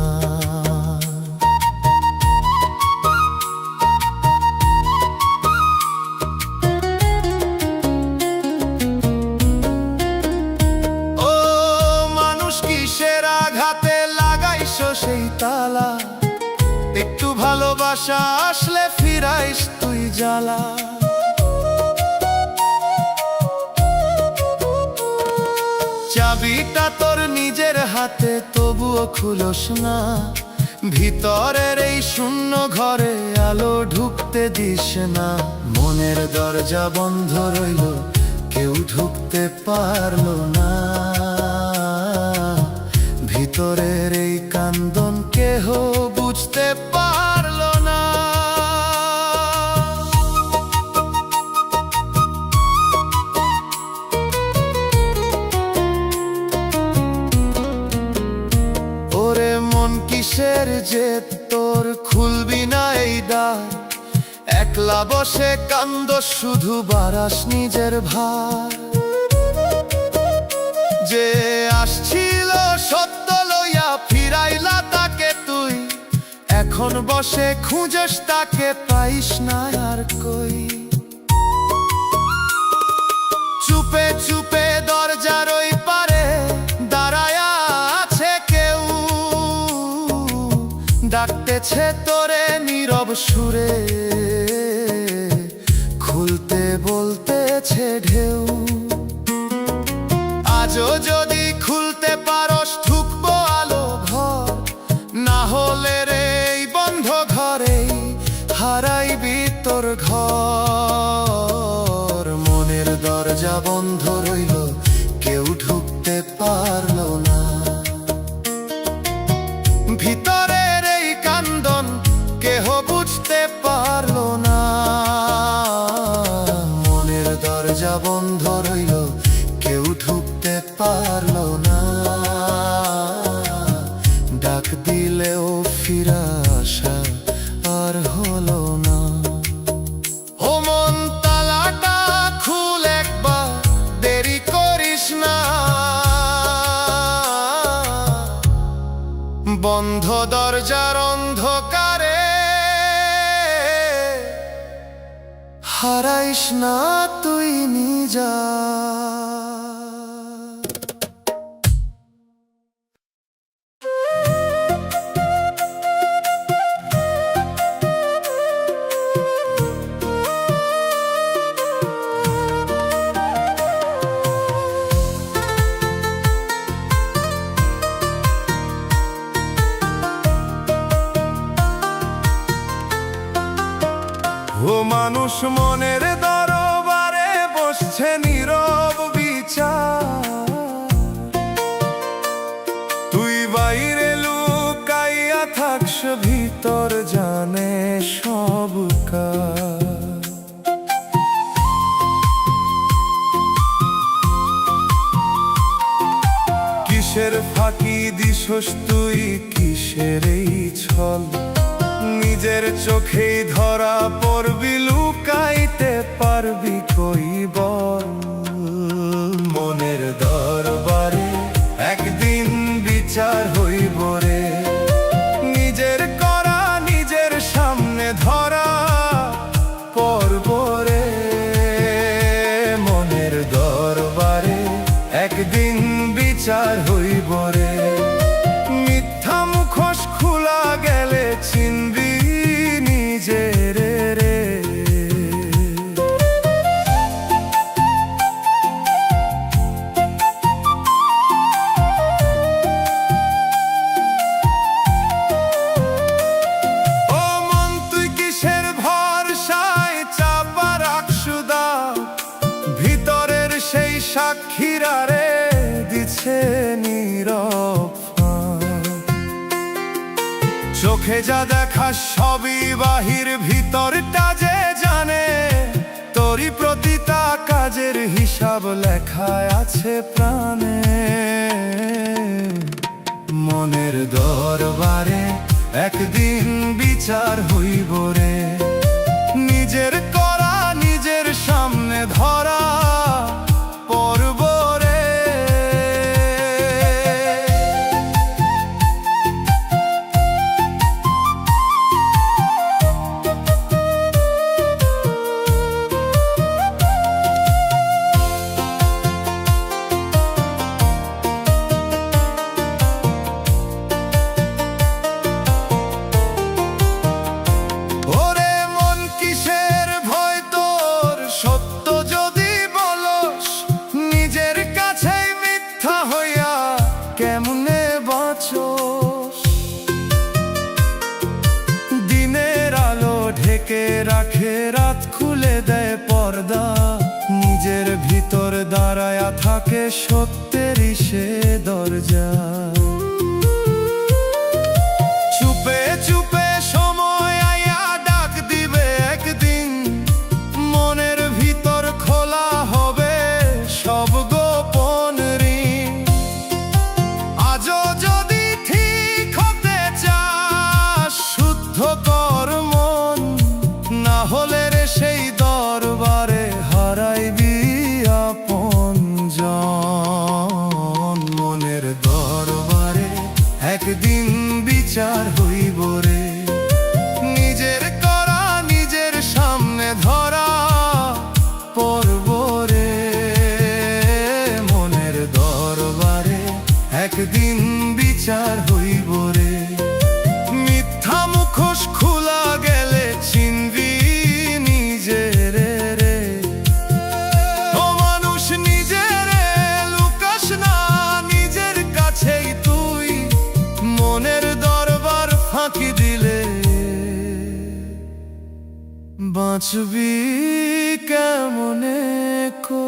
সেই তালা, একটু ভালোবাসা আসলে ফিরাইস তুই জ্বালা। চাবিটা তোর নিজের হাতে তবুও খুলোস না, ভিতরের এই শূন্য ঘরে আলো ঢুকতে দিস না। মনের দরজা বন্ধ রইল, কেউ ঢুকতে পারলো না। ভিতরের এই কান্দন কেহ বুঝতে পারলো না। ওরে মন কিসের যে তোর খুলবি না এই দ্বার, একলা বসে কান্দ শুধু বারাস নিজের ভার। যে আসছিল সত্য লইয়া ফিরাইলা তাকে তুই, এখন বসে খুঁজস তাকে পাইস না আর কই। চুপে চুপে দরজার ওই পারে দাঁড়ায়া আছে কেউ, ডাকতেছে তোরে নীরব সুরে, খুলতে বলতেছে ঢেউ। আজও যদি খুলতে পারস ঢুকবো আলো ভর, না হলে রে এই বন্ধ ঘরেই হারাইবি তোর ঘর। মনের দরজা বন্ধ রইল, কেউ ঢুকতে পারলো না। ভিতরের এই কান্দন কেহ বুঝতে পারলো না, মনের দরজা বন্ধ রইল, কেউ ঢুকতে পারলো না। ডাক দিলেও ফিরা আসা আর হলো না। ও মন তালাটা খুল একবার, দেরি করিস না। বন্ধ দরজার অন্ধকারে হারাইস না তুই নিজা। ও মানুষ মনের দরবারে বসছে নীরব বিচার, তুই বাইরে লুকাইয়া থাকস, ভিতর জানে সব কাজ। কিসের ফাঁকি দিছস তুই, কিসের এই ছল, নিজের চোখেই ধরা পড়বি, লুকাইতে পারবি কই বল। মনের দরবারে একদিন বিচার হইব রে, নিজের করা নিজের সামনে ধরা পড়ব রে। মনের দরবারে একদিন বিচার হইব রে, মিথ্যা মুখোশ খোলা গেলে চিনবি নিজের রে। ও মন তুই কিসের ভরসায় চাপা রাখছু দাও, ভিতরের সেই সাক্ষীরা রে দিছে নীরব। চোখে যা দেখা সবই বাহির, ভিতরটা যে জানে, তোরই প্রতিটা কাজের হিসাব লেখা আছে প্রাণে। মনের দরবারে একদিন বিচার হইব রে, নিজের করা নিজের সামনে ধরা পড়ব রে। ওরে মন কিসের ভয় তোর, সত্য যদি বলস, নিজের কাছেই মিথ্যা হইয়া কেমনে বাঁচস। দিনের আলো ঢেকে রাখে, রাত খুলে দেয় পর্দা, নিজের ভিতর দাঁড়ায়া থাকে সত্যেরই সে দরজা। চুপে চুপে সময় আয়া ডাক দিবে একদিন, মনের ভিতর খোলা হবে সব গোপন ঋণ। আজও যদি ঠিক হতে চাস, শুদ্ধ কর মন, না হলে রে সেই দরবারে হারাইবি আপনজন। মনের দরবারে একদিন বিচার হইব রে, নিজের করা নিজের সামনে ধরা পড়ব রে। মনের দরবারে একদিন বিচার হইব রে, মিথ্যা মুখোশ খোলা গেলে চিনবি নিজের রে। ও মানুষ নিজের লুকাস না, নিজের কাছেই তুই মনের দরবার ফাঁকি দিলে বাঁচবি কেমনে কো।